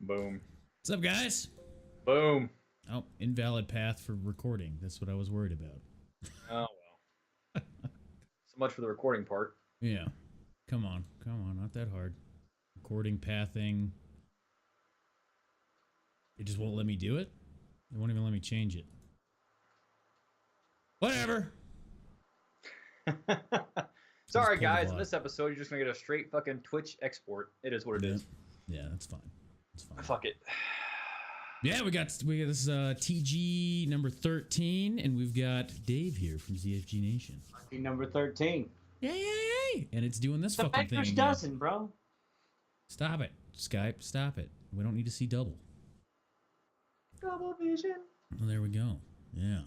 Boom. What's up, guys? Boom. Oh, invalid path for recording. That's what I was worried about. Oh, well. So much for the recording part. Yeah. Come on. Not that hard. Recording pathing. It just won't let me do it? It won't even let me change it. Whatever. Sorry, guys. In this episode, you're just going to get a straight fucking Twitch export. It is what it is. Yeah, that's fine. That's fine. Fuck it. Yeah, we got this TG number 13, and we've got Dave here from ZFG Nation. Lucky number 13. Yay! And it's doing this the fucking thing. The dozen, bro. Stop it, Skype. Stop it. We don't need to see double. Double vision. Well, there we go. Yeah.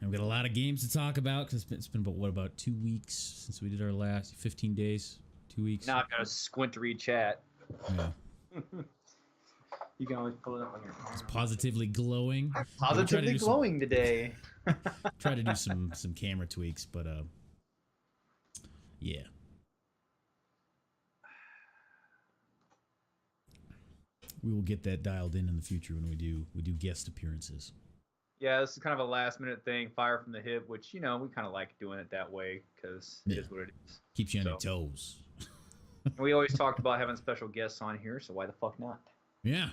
And we've got a lot of games to talk about because it's been about 2 weeks since we did our last 15 days. 2 weeks. Now I've got to squint to read chat. Yeah. You can always pull it up on your phone. It's positively glowing. I'm positively glowing today. Try to do some camera tweaks, but yeah. We will get that dialed in the future when we do guest appearances. Yeah, this is kind of a last minute thing, fire from the hip, which, you know, we kind of like doing it that way because it is what it is. Keeps you on your toes. We always talked about having special guests on here, so why the fuck not? Yeah.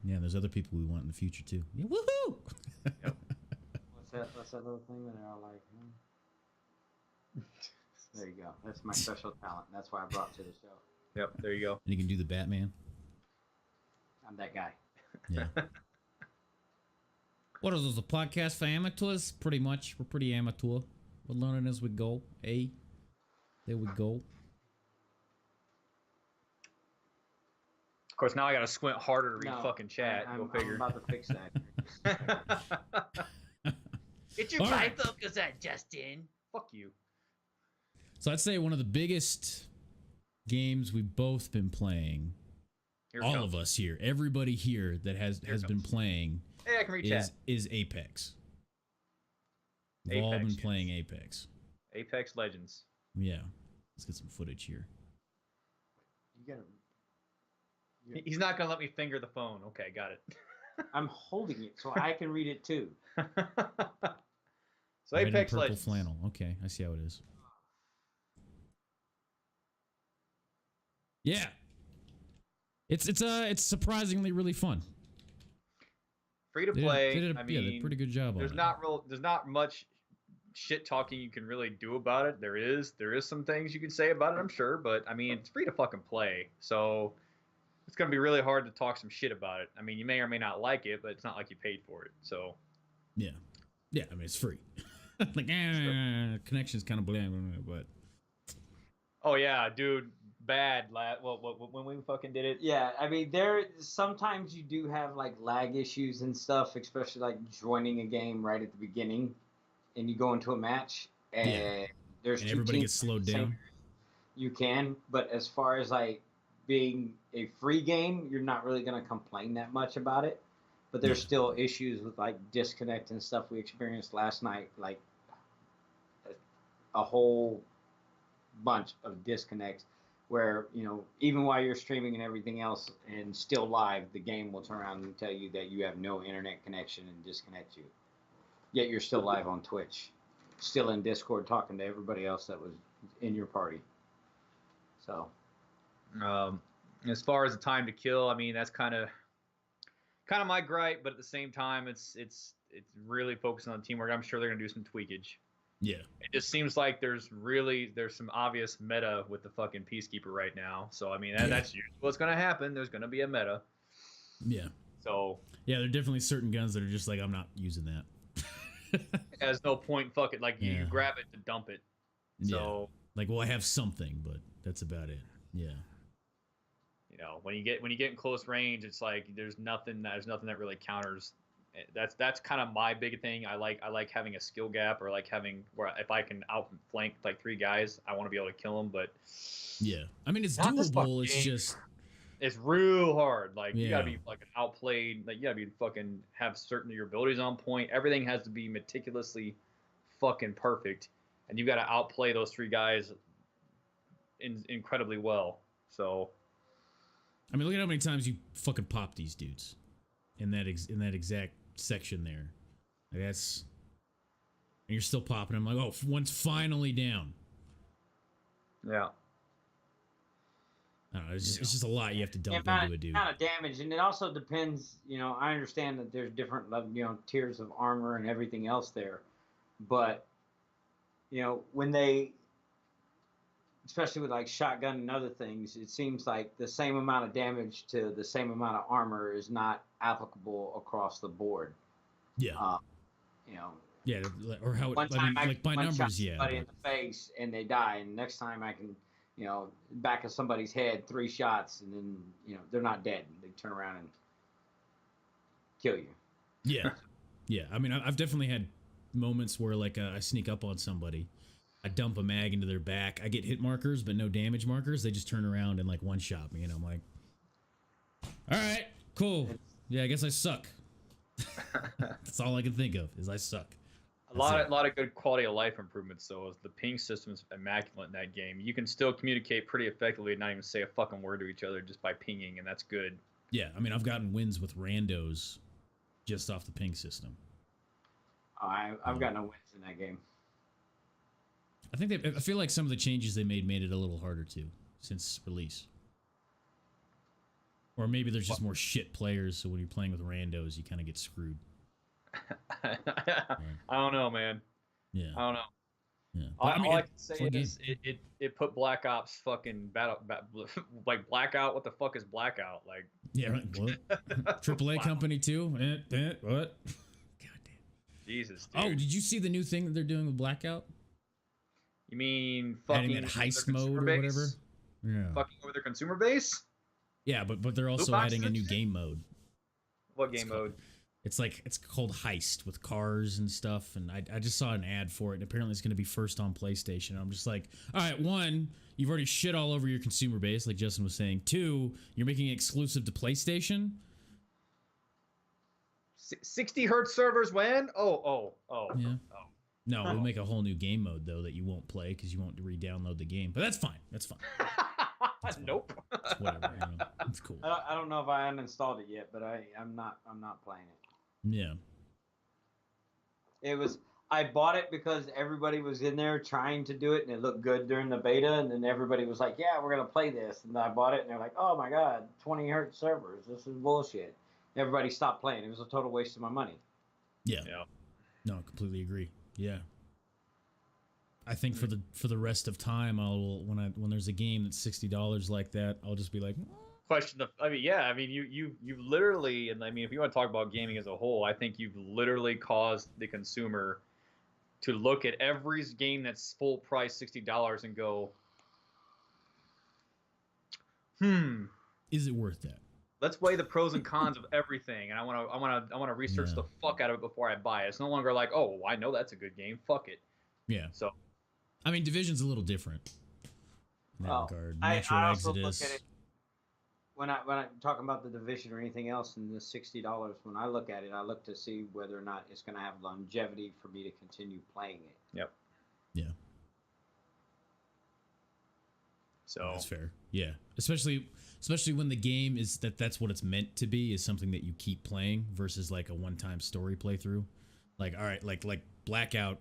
Yeah, there's other people we want in the future too. Yeah, woohoo! Yep. What's that little thing that they're all like, There you go. That's my special talent. That's why I brought it to the show. Yep, there you go. And you can do the Batman. I'm that guy. Yeah. What is this, a podcast for amateurs? Pretty much. We're pretty amateur. We're learning as we go. Hey, there we go. Of course, now I gotta squint harder to read fucking chat. I'm figure. about to fix that. Get your bifocals out, Justin. Fuck you. So I'd say one of the biggest games we've both been playing, all of us here, everybody here that has been playing, hey, I can read chat. is Apex. We've all been playing Apex. Apex Legends. Yeah. Let's get some footage here. You gotta... He's not gonna let me finger the phone. Okay, got it. I'm holding it so I can read it too. So Apex purple Legends. Flannel. Okay, I see how it is. Yeah, it's surprisingly really fun. Free to play. They did a pretty good job. There's not much shit talking you can really do about it. There is some things you can say about it, I'm sure, but I mean it's free to fucking play, so it's gonna be really hard to talk some shit about it. I mean, you may or may not like it, but it's not like you paid for it. So yeah. I mean it's free. Like connection's kind of bland, but oh yeah, dude, bad. Well, when we fucking did it. Yeah, I mean sometimes you do have like lag issues and stuff, especially like joining a game right at the beginning, and you go into a match and there's and everybody gets slowed down. You can, but as far as like being a free game, you're not really going to complain that much about it. But there's still issues with like disconnect and stuff we experienced last night, like a whole bunch of disconnects where, you know, even while you're streaming and everything else and still live, the game will turn around and tell you that you have no internet connection and disconnect you. Yet you're still live on Twitch, still in Discord talking to everybody else that was in your party. So... as far as the time to kill, I mean that's kind of my gripe, but at the same time, it's really focusing on teamwork. I'm sure they're gonna do some tweakage. Yeah, it just seems like there's some obvious meta with the fucking Peacekeeper right now. So I mean that's usually what's gonna happen. There's gonna be a meta. Yeah. So yeah, there are definitely certain guns that are just like I'm not using that. There's no point. Fuck it. Like you grab it to dump it. So like, well, I have something, but that's about it. Yeah. You know, when you get in close range, it's like there's nothing that really counters. That's kind of my big thing. I like having a skill gap, or like having where if I can outflank like 3 guys, I want to be able to kill them. But yeah, I mean it's doable. It's real hard. Like you gotta be fucking outplayed. Like you gotta be fucking have certain of your abilities on point. Everything has to be meticulously fucking perfect, and you gotta outplay those 3 guys incredibly well. So I mean, look at how many times you fucking pop these dudes in that exact section there. Like that's, and you're still popping them. Like, oh, one's finally down. Yeah. I don't know, it's just a lot you have to dump into a dude. Kind of damage, and it also depends. I understand that there's different, tiers of armor and everything else there, but when they, especially with like shotgun and other things, it seems like the same amount of damage to the same amount of armor is not applicable across the board. Yeah. Yeah, or how one time like by numbers, yeah. Somebody in the face and they die, and next time I can, back of somebody's head 3 shots, and then they're not dead. They turn around and kill you. Yeah, yeah. I mean, I've definitely had moments where like I sneak up on somebody, I dump a mag into their back, I get hit markers but no damage markers. They just turn around and like one shot me, and I'm like, all right, cool. Yeah, I guess I suck. That's all I can think of is I suck. A lot of good quality of life improvements, though. Is the ping system is immaculate in that game. You can still communicate pretty effectively and not even say a fucking word to each other just by pinging, and that's good. Yeah, I mean, I've gotten wins with randos just off the ping system. I've got no wins in that game. I feel like some of the changes they made it a little harder to since release. Or maybe there's just more shit players, so when you're playing with randos, you kind of get screwed. I don't know, man. Yeah. I don't know. Yeah. All I can say is it put Black Ops fucking like Blackout. What the fuck is Blackout? Like, yeah, right. What? AAA company too? What? God damn. Jesus, dude. Oh, did you see the new thing that they're doing with Blackout? You mean fucking adding that heist mode or whatever? Yeah. Fucking over their consumer base? Yeah, but they're also adding a new game mode. What game mode? It's called Heist with cars and stuff, and I just saw an ad for it, and apparently it's going to be first on PlayStation. I'm just like, all right, 1, you've already shit all over your consumer base, like Justin was saying. 2, you're making it exclusive to PlayStation. 60 hertz servers when? Oh. Yeah. Oh. No, we'll make a whole new game mode, though, that you won't play because you won't re-download the game. But that's fine. That's fine. Nope. It's whatever. It's cool. I don't know if I uninstalled it yet, but I'm not playing it. Yeah. I bought it because everybody was in there trying to do it, and it looked good during the beta, and then everybody was like, yeah, we're going to play this. And I bought it, and they're like, oh my God, 20 hertz servers. This is bullshit. Everybody stopped playing. It was a total waste of my money. Yeah. No, I completely agree. Yeah. I think for the rest of time, when there's a game that's $60 like that, I'll just be like, you've literally, and I mean, if you want to talk about gaming as a whole, I think you've literally caused the consumer to look at every game that's full price $60 and go, is it worth that? Let's weigh the pros and cons of everything, and I want to research the fuck out of it before I buy it. It's no longer like, oh, I know that's a good game, fuck it. Yeah. So, I mean, Division's a little different in that regard. I also Exodus. look at it when I'm talking about the Division or anything else in the $60. When I look at it, I look to see whether or not it's going to have longevity for me to continue playing it. Yep. Yeah. So that's fair. Yeah, especially when the game is that's what it's meant to be, is something that you keep playing versus like a one-time story playthrough. Like, all right, like Blackout,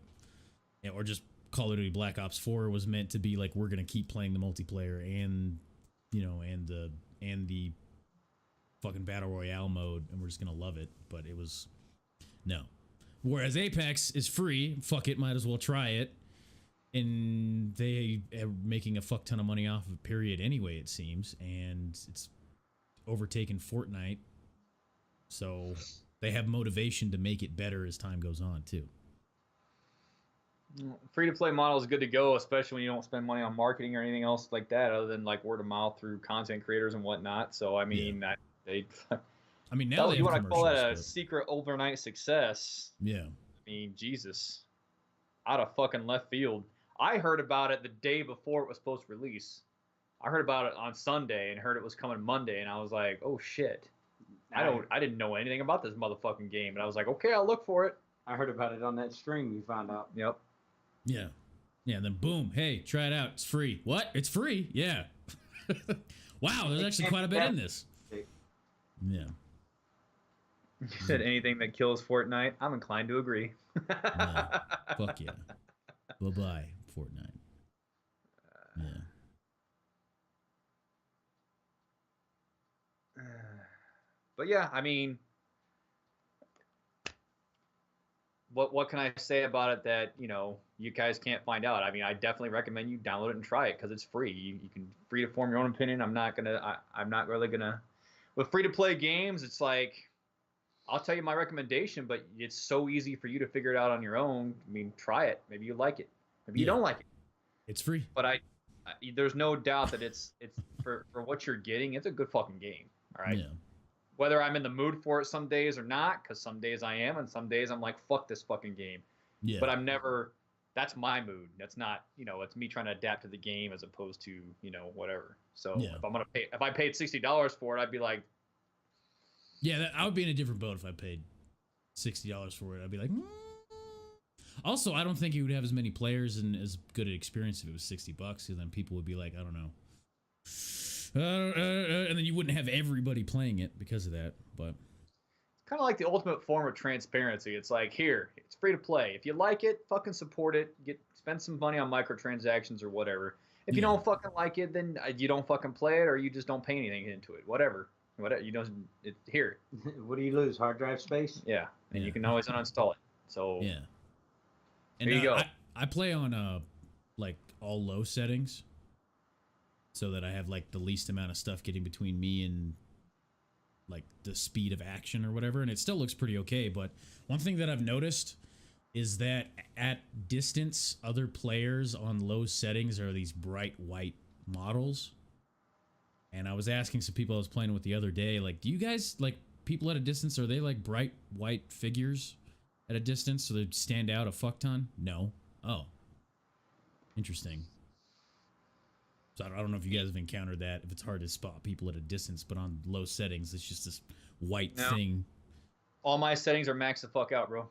or just Call of Duty Black Ops 4 was meant to be like, we're gonna keep playing the multiplayer and the fucking battle royale mode, and we're just gonna love it. But it was no. Whereas Apex is free, fuck it, might as well try it. And they are making a fuck ton of money off of it, period, anyway, it seems. And it's overtaken Fortnite. So they have motivation to make it better as time goes on, too. Free-to-play model is good to go, especially when you don't spend money on marketing or anything else like that, other than like word of mouth through content creators and whatnot. So, I mean, now you want to call that a secret overnight success. Yeah. I mean, Jesus. Out of fucking left field. I heard about it the day before it was supposed to release. I heard about it on Sunday and heard it was coming Monday, and I was like, oh shit. I didn't know anything about this motherfucking game, and I was like, okay, I'll look for it. I heard about it on that stream we found out. Yep. Yeah. Yeah, and then boom, hey, try it out. It's free. What? It's free? Yeah. Wow, there's actually quite a bit in this. Yeah. You said anything that kills Fortnite, I'm inclined to agree. No. Fuck yeah. Bye-bye, Fortnite. Yeah. But yeah, I mean, what can I say about it that, you know, you guys can't find out? I mean, I definitely recommend you download it and try it because it's free. You can free to form your own opinion. I'm not really gonna. With free to play games, it's like, I'll tell you my recommendation, but it's so easy for you to figure it out on your own. I mean, try it. Maybe you like it. Maybe you don't like it. It's free. But there's no doubt that it's for what you're getting. It's a good fucking game. All right. Yeah. Whether I'm in the mood for it some days or not, because some days I am, and some days I'm like, fuck this fucking game. Yeah. But I'm never. That's my mood. That's not, you know, it's me trying to adapt to the game as opposed to, you know, whatever. So if I paid $60 for it, I'd be like. Yeah, I would be in a different boat if I paid $60 for it. I'd be like, Also, I don't think you would have as many players and as good an experience if it was $60, because then people would be like, I don't know. And then you wouldn't have everybody playing it because of that. But it's kind of like the ultimate form of transparency. It's like, here, it's free to play. If you like it, fucking support it. Spend some money on microtransactions or whatever. If you don't fucking like it, then you don't fucking play it, or you just don't pay anything into it. Whatever, you know, here. What do you lose? Hard drive space? Yeah, and you can always uninstall it. So yeah. And there you go. I play on like all low settings, so that I have like the least amount of stuff getting between me and like the speed of action or whatever, and it still looks pretty okay. But one thing that I've noticed is that at distance, other players on low settings are these bright white models. And I was asking some people I was playing with the other day, like, do you guys, like, people at a distance, are they like bright white figures at a distance so they stand out a fuck ton? No. Oh. Interesting. So I don't know if you guys have encountered that, if it's hard to spot people at a distance, but on low settings, it's just this white thing. All my settings are maxed the fuck out, bro.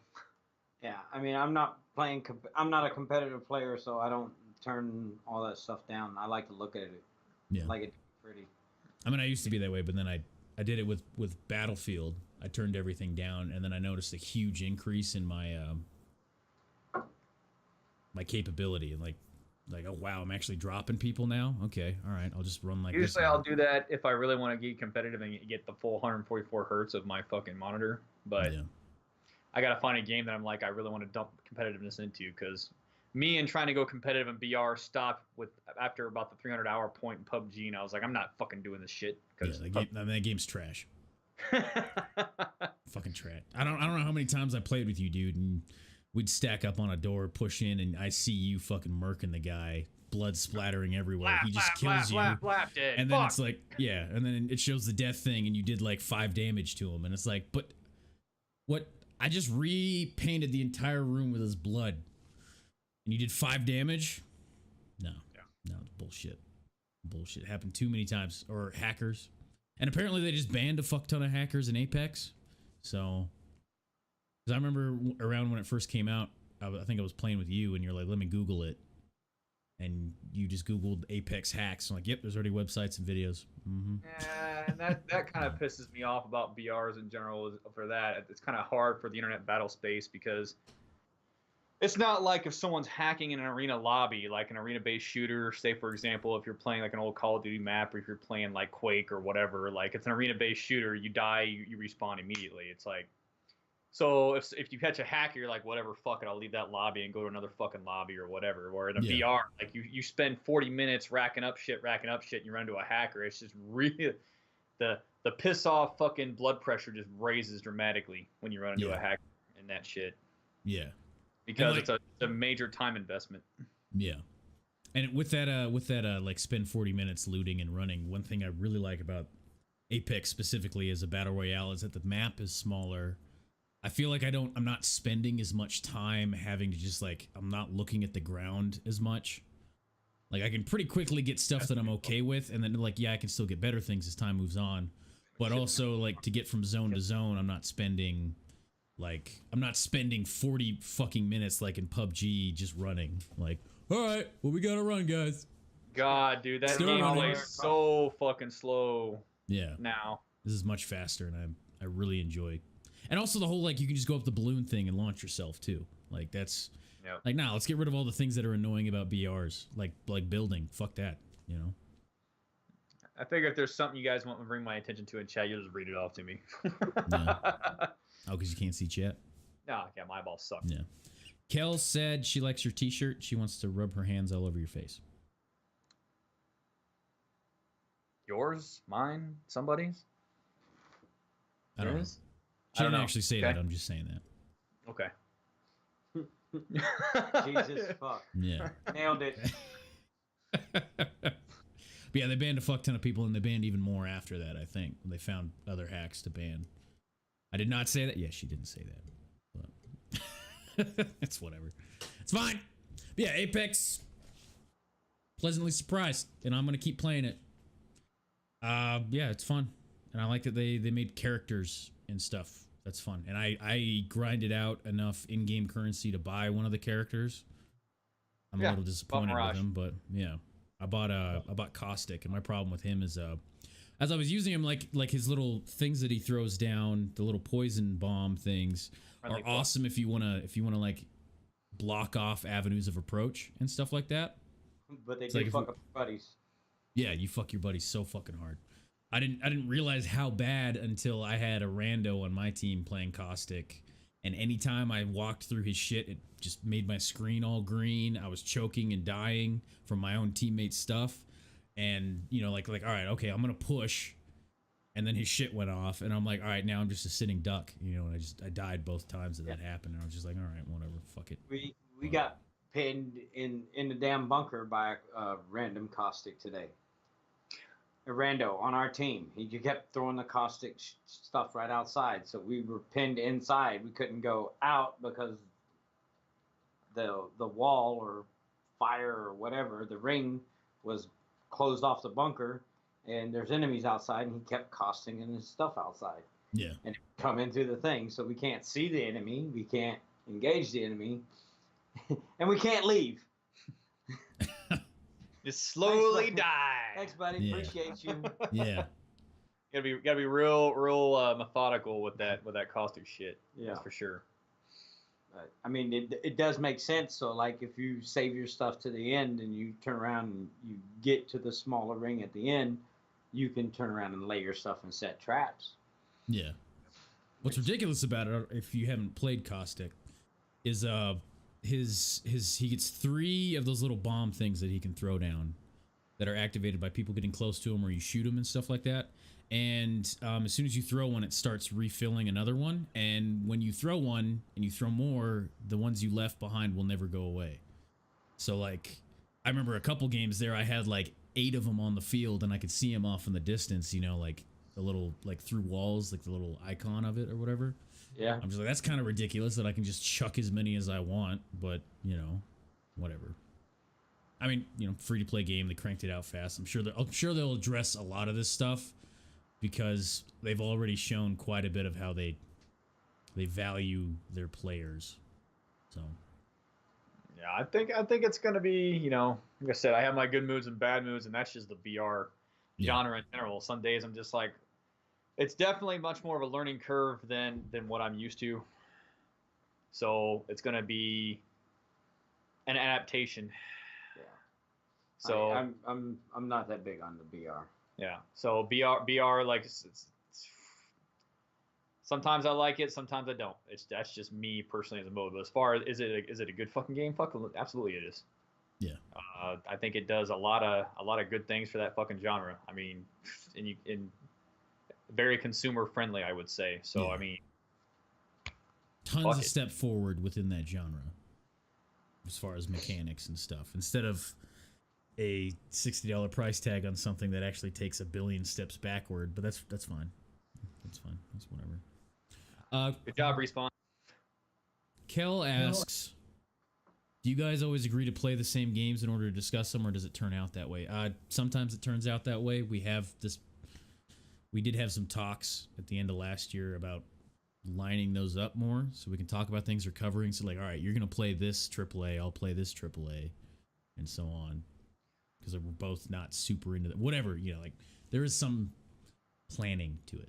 Yeah, I mean, I'm not a competitive player, so I don't turn all that stuff down. I like to look at it. Yeah. I like it pretty. I mean, I used to be that way, but then I did it with Battlefield. I turned everything down, and then I noticed a huge increase in my my capability, and like, oh wow, I'm actually dropping people now. Okay, all right, I'll just run like. Usually, I'll do that if I really want to get competitive and get the full 144 hertz of my fucking monitor. But I gotta find a game that I'm like, I really want to dump competitiveness into, because me and trying to go competitive in BR stopped after about the 300-hour point in PUBG, and I was like, I'm not fucking doing this shit. Cause that game's trash. Fucking trash. I don't know how many times I played with you, dude, and we'd stack up on a door, push in, and I see you fucking murking the guy, blood splattering everywhere. He just kills you. Dead. And then it's like, yeah, and then it shows the death thing, and you did like 5 damage to him, and it's like, but what? I just repainted the entire room with his blood, and you did 5 damage? No, it's bullshit. Bullshit. Happened too many times. Or hackers. And apparently they just banned a fuck ton of hackers in Apex. So, because I remember around when it first came out, I think I was playing with you, and you're like, let me Google it. And you just Googled Apex hacks. I'm like, yep, there's already websites and videos. Mm-hmm. Yeah, and that kind of pisses me off about BRs in general. For that, it's kind of hard for the internet battle space, because it's not like if someone's hacking in an arena lobby, like an arena-based shooter, say, for example, if you're playing like an old Call of Duty map, or if you're playing like Quake or whatever, like it's an arena-based shooter, you die, you respawn immediately. It's like, so if you catch a hacker, you're like, whatever, fuck it, I'll leave that lobby and go to another fucking lobby or whatever. Or in a VR, like you spend 40 minutes racking up shit, and you run into a hacker. It's just really, the piss off fucking blood pressure just raises dramatically when you run into a hacker and that shit. Yeah. Because it's a major time investment. Yeah. And with that like spend 40 minutes looting and running, one thing I really like about Apex specifically as a battle royale is that the map is smaller. I feel like I'm not spending as much time having to just like, I'm not looking at the ground as much. Like I can pretty quickly get stuff that I'm okay with, and then like, yeah, I can still get better things as time moves on. But also like to get from zone to zone, I'm not spending 40 fucking minutes like in PUBG just running. Like, all right, well, we gotta run, guys. God, dude, that Still game running. plays so fucking slow Yeah. now. This is much faster, and I really enjoy. And also the whole, like, you can just go up the balloon thing and launch yourself too. Like, that's like, nah, let's get rid of all the things that are annoying about BRs, like building. Fuck that, you know. I figure if there's something you guys want to bring my attention to in chat, you'll just read it off to me. No. Oh, because you can't see chat. Nah, yeah, my eyeballs suck. Yeah. Kel said she likes your t-shirt. She wants to rub her hands all over your face. Yours, mine, somebody's. I don't know. Yours? She I don't didn't know. actually say Okay. that. I'm just saying that. Okay. Jesus fuck. Yeah. Nailed it. But yeah, they banned a fuck ton of people, and they banned even more after that, I think. They found other hacks to ban. I did not say that. Yeah, she didn't say that. But it's whatever. It's fine. But yeah, Apex. Pleasantly surprised, and I'm going to keep playing it. Yeah, it's fun. And I like that they made characters and stuff. That's fun. And I grinded out enough in-game currency to buy one of the characters. I'm a little disappointed with him, but yeah. I bought Caustic, and my problem with him is as I was using him, like his little things that he throws down, the little poison bomb things are awesome if you wanna like block off avenues of approach and stuff like that. But they It's do like if fuck up buddies. Yeah, you fuck your buddies so fucking hard. I didn't realize how bad until I had a rando on my team playing Caustic, and anytime I walked through his shit, it just made my screen all green. I was choking and dying from my own teammates' stuff, and you know, like all right, okay, I'm gonna push, and then his shit went off, and I'm like, all right, now I'm just a sitting duck, you know, and I died both times that happened, and I was just like, all right, whatever, fuck it. We got pinned in the damn bunker by a random Caustic today. A rando on our team. He kept throwing the Caustic stuff right outside, so we were pinned inside. We couldn't go out because the wall or fire or whatever, the ring was closed off the bunker, and there's enemies outside, and he kept causting in his stuff outside. Yeah. And come into the thing, so we can't see the enemy, we can't engage the enemy, and we can't leave. Just slowly Thanks, die. Thanks, buddy. Yeah. Appreciate you. Yeah. Gotta be real methodical with that Caustic shit. Yeah. That's for sure. I mean, it does make sense. So, like, if you save your stuff to the end and you turn around and you get to the smaller ring at the end, you can turn around and lay your stuff and set traps. Yeah. What's ridiculous about it, if you haven't played Caustic, is he gets 3 of those little bomb things that he can throw down that are activated by people getting close to him, or you shoot him and stuff like that. And as soon as you throw one, it starts refilling another one. And when you throw one and you throw more, the ones you left behind will never go away. So, like, I remember a couple games there, I had like 8 of them on the field, and I could see them off in the distance, you know, like the little, like through walls, like the little icon of it or whatever. Yeah. I'm just like, that's kind of ridiculous that I can just chuck as many as I want, but, you know, whatever. I mean, you know, free to play game, they cranked it out fast. I'm sure they'll address a lot of this stuff, because they've already shown quite a bit of how they value their players. So Yeah, I think it's gonna be, you know, like I said, I have my good moods and bad moods, and that's just the VR genre in general. Some days I'm just like, it's definitely much more of a learning curve than what I'm used to. So it's gonna be an adaptation. Yeah. So I'm not that big on the VR. Yeah. So BR like sometimes I like it, sometimes I don't. That's just me personally as a mode. But as far as is it a good fucking game? Absolutely it is. Yeah. I think it does a lot of good things for that fucking genre. I mean, in very consumer friendly, I would say. So Yeah. I mean, tons of step forward within that genre as far as mechanics and stuff, instead of a $60 price tag on something that actually takes a billion steps backward. But that's fine. That's fine. That's whatever. good job, Respawn. Kel asks, do you guys always agree to play the same games in order to discuss them, or does it turn out that way? Sometimes it turns out that way. We did have some talks at the end of last year about lining those up more so we can talk about things we're covering. So, like, all right, you're going to play this AAA, I'll play this AAA, and so on. because we're both not super into that. Whatever, you know, like there is some planning to it.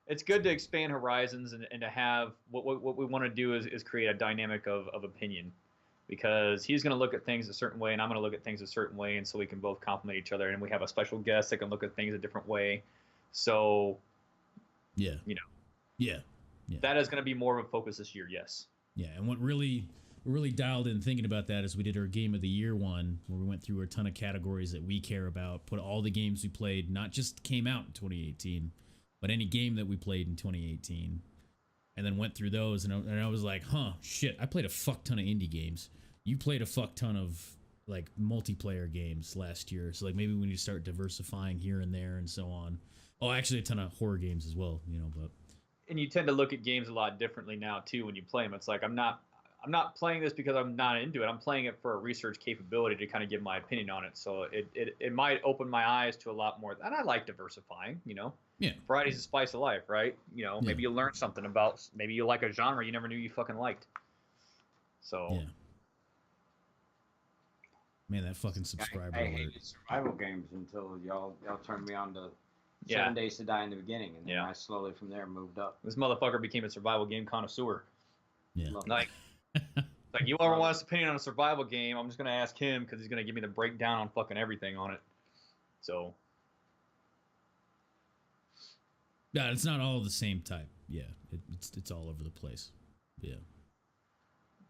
It's good to expand horizons and to have what we want to do is create a dynamic of opinion, because he's going to look at things a certain way and I'm going to look at things a certain way, and so we can both complement each other, and we have a special guest that can look at things a different way. So, yeah, you know, yeah. That is going to be more of a focus this year. Yes. Yeah, and what really dialed in thinking about that is we did our Game of the Year one, where we went through a ton of categories that we care about, put all the games we played, not just came out in 2018, but any game that we played in 2018, and then went through those, and I was like, huh, shit, I played a fuck ton of indie games. You played a fuck ton of like multiplayer games last year, so like maybe we need to start diversifying here and there and so on. Oh, actually a ton of horror games as well, you know, but. And you tend to look at games a lot differently now too when you play them. It's like I'm not playing this because I'm not into it. I'm playing it for a research capability to kind of give my opinion on it. So it might open my eyes to a lot more. And I like diversifying, you know. Yeah. Variety's the spice of life, right? You know, maybe you learn something about, maybe you like a genre you never knew you fucking liked. So. Yeah. Man, that fucking subscriber I alert. hated survival games until y'all turned me on to 7 Days to Die in the beginning, and then I slowly from there moved up. This motherfucker became a survival game connoisseur. Yeah. Like you ever want his opinion on a survival game, I'm just going to ask him because he's going to give me the breakdown on fucking everything on it. So. Yeah, it's not all the same type. Yeah, it's all over the place. Yeah.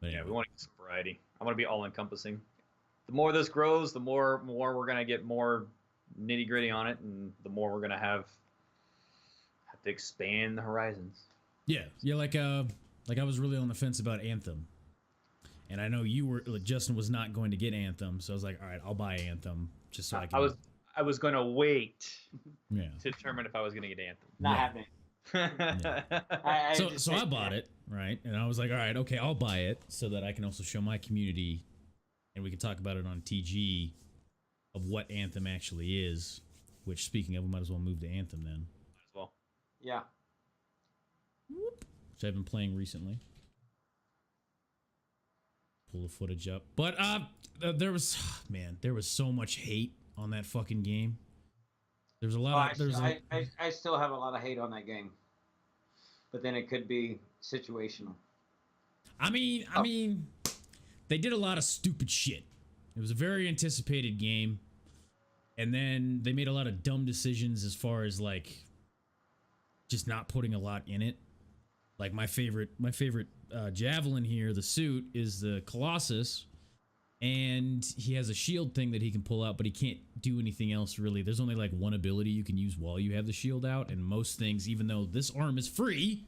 But anyway. Yeah, we want to get some variety. I want to be all-encompassing. The more this grows, the more we're going to get more nitty-gritty on it, and the more we're going to have to expand the horizons. Yeah, like I was really on the fence about Anthem. And I know Justin was not going to get Anthem, so I was like, all right, I'll buy Anthem just so I can. I was going to wait to determine if I was going to get Anthem. Not happening. So I bought it, right? And I was like, all right, okay, I'll buy it so that I can also show my community, and we can talk about it on TG of what Anthem actually is. Which, speaking of, we might as well move to Anthem then. Might as well. Yeah. Which I've been playing recently. Pull the footage up. But there was so much hate on that fucking game. There's a lot I still have a lot of hate on that game. But then it could be situational. I mean, they did a lot of stupid shit. It was a very anticipated game. And then they made a lot of dumb decisions as far as like just not putting a lot in it. Like my favorite javelin here, the suit, is the Colossus, and he has a shield thing that he can pull out, but he can't do anything else really. There's only like one ability you can use while you have the shield out, and most things, even though this arm is free,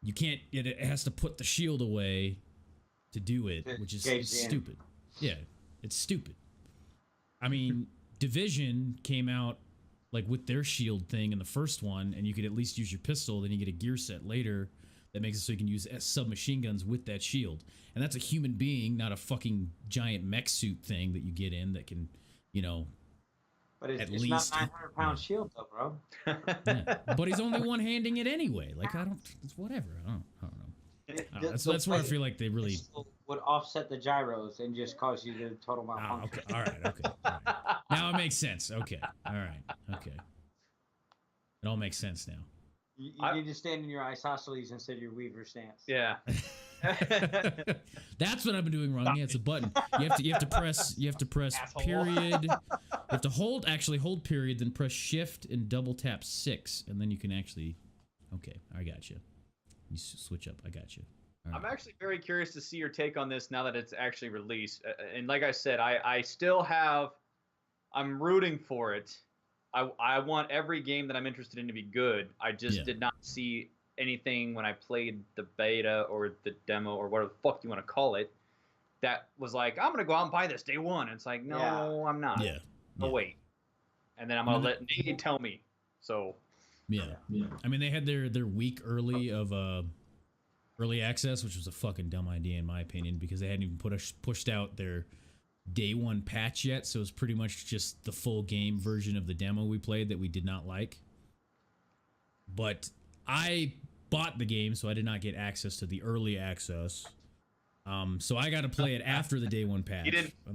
you can't. It has to put the shield away to do it, which is stupid. Yeah, it's stupid. I mean, Division came out like with their shield thing in the first one, and you could at least use your pistol, then you get a gear set later that makes it so you can use submachine guns with that shield. And that's a human being, not a fucking giant mech suit thing that you get in that can, you know, but it's not 900-pound shield though, bro. Yeah. But he's only one-handing it anyway. Like, it's whatever. I don't know. That's where I feel like they really would offset the gyros and just cause you to total malfunction. Okay. All right. Now it makes sense. Okay. All right. Okay. It all makes sense now. You need to stand in your isosceles instead of your Weaver stance. Yeah. That's what I've been doing wrong. Yeah, it's a button. You have to press Asshole. period. You have to hold period, then press shift and double tap 6, and then you can actually. Okay, I got you. You switch up. I got you. Right. I'm actually very curious to see your take on this now that it's actually released. And like I said, I still have. I'm rooting for it. I want every game that I'm interested in to be good. I just did not see anything when I played the beta or the demo or whatever the fuck you want to call it that was like, I'm going to go out and buy this day one. And it's like, no, I'm not. Yeah. Wait. And then I'm going to let Nate tell me. So. Yeah. I mean, they had their week early of early access, which was a fucking dumb idea in my opinion, because they hadn't even pushed out their day one patch yet, so it's pretty much just the full game version of the demo we played that we did not like. But I bought the game, so I did not get access to the early access. So I got to play it after the day one patch. You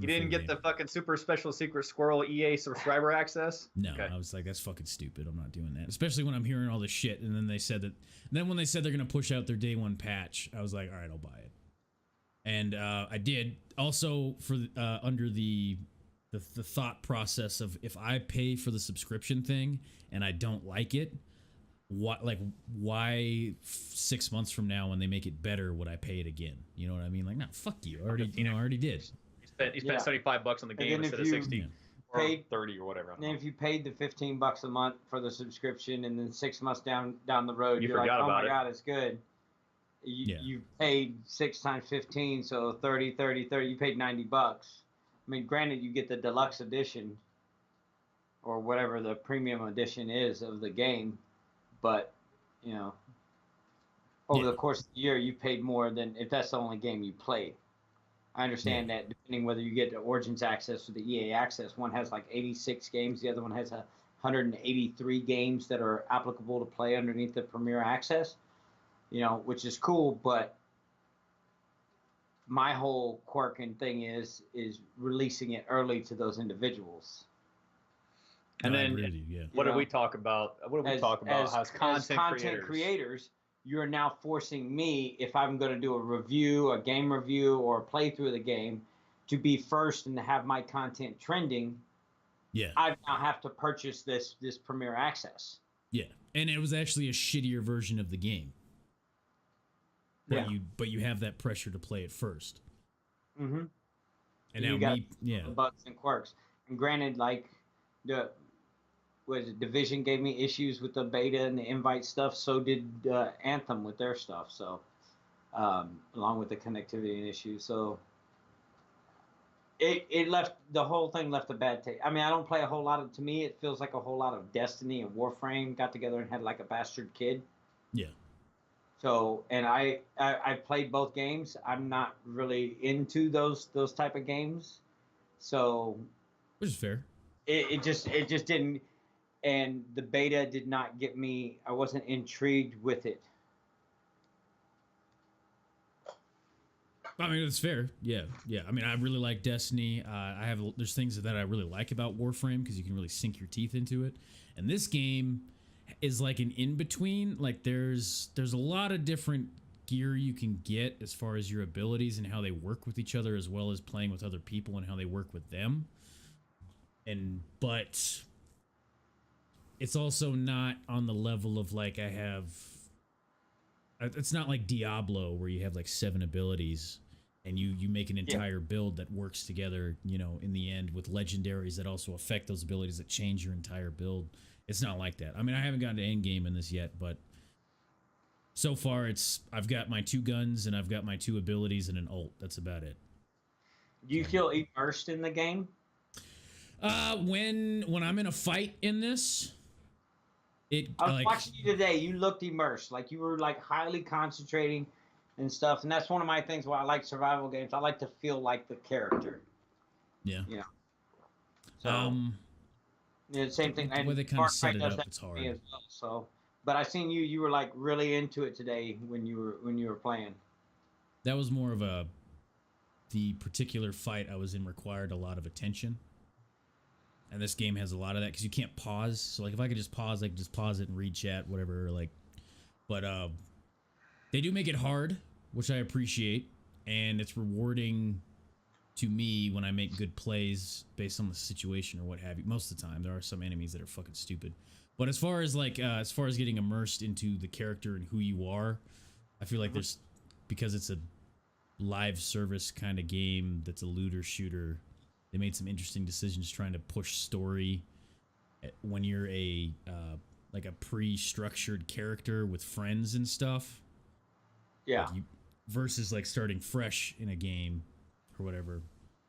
didn't get the fucking super special secret squirrel EA subscriber access? No, Okay. I was like, that's fucking stupid. I'm not doing that. Especially when I'm hearing all this shit. And then they said that. Then when they said they're gonna push out their day one patch, I was like, all right, I'll buy it. And I did. Also for under the thought process of if I pay for the subscription thing and I don't like it, why 6 months from now when they make it better would I pay it again? You know what I mean? Like, no, fuck you. I already did. You spent $75 on the game instead of 60 or paid 30 or whatever. And if you paid the $15 a month for the subscription, and then 6 months down the road, you're like, oh my god, it's good. You paid 6 times 15, so 30. You paid $90. I mean, granted, you get the deluxe edition or whatever the premium edition is of the game. But, you know, over the course of the year, you paid more than if that's the only game you played. I understand that depending whether you get the Origins access or the EA access, one has like 86 games, the other one has 183 games that are applicable to play underneath the Premier Access, you know, which is cool. But my whole quirk and thing is releasing it early to those individuals. And then, what do we talk about? What do we talk about? As content creators, you're now forcing me, if I'm going to do a review, a game review, or a playthrough of the game, to be first and to have my content trending. Yeah. I now have to purchase this Premier Access. Yeah, and it was actually a shittier version of the game. But you have that pressure to play it first. Mm-hmm. And now the bugs and quirks. And granted, like Division gave me issues with the beta and the invite stuff. So did Anthem with their stuff. So along with the connectivity issues. So it left, the whole thing left a bad taste. I mean, I don't play a whole lot of, to me, it feels like a whole lot of Destiny and Warframe got together and had like a bastard kid. Yeah. So, and I played both games. I'm not really into those type of games. So, which is fair. It just didn't, and the beta did not get me. I wasn't intrigued with it. I mean, it's fair. Yeah. I mean, I really like Destiny. There's things that I really like about Warframe because you can really sink your teeth into it. And this game is like an in-between. Like there's a lot of different gear you can get as far as your abilities and how they work with each other, as well as playing with other people and how they work with them. But it's also not on the level of like it's not like Diablo where you have like 7 abilities and you make an entire build that works together, you know, in the end with legendaries that also affect those abilities that change your entire build. It's not like that. I mean, I haven't gotten to end game in this yet, but so far I've got my 2 guns and I've got my 2 abilities and an ult. That's about it. Do you feel immersed in the game? When I'm in a fight in this, I was watching you today. You looked immersed, like you were like highly concentrating and stuff. And that's one of my things why I like survival games. I like to feel like the character. Yeah. Yeah. So, the same thing. The way they kind of set it up, it's hard. As well, so, but I seen you were like really into it today when you were playing. That was more of the particular fight I was in required a lot of attention. And this game has a lot of that because you can't pause. So like if I could just pause, I could just pause it and read chat, whatever. Like, but they do make it hard, which I appreciate, and it's rewarding to me when I make good plays based on the situation or what have you. Most of the time, there are some enemies that are fucking stupid. But as far as getting immersed into the character and who you are, I feel like because it's a live service kind of game that's a looter shooter. They made some interesting decisions trying to push story when you're a pre-structured character with friends and stuff. Yeah. Like versus like starting fresh in a game or whatever.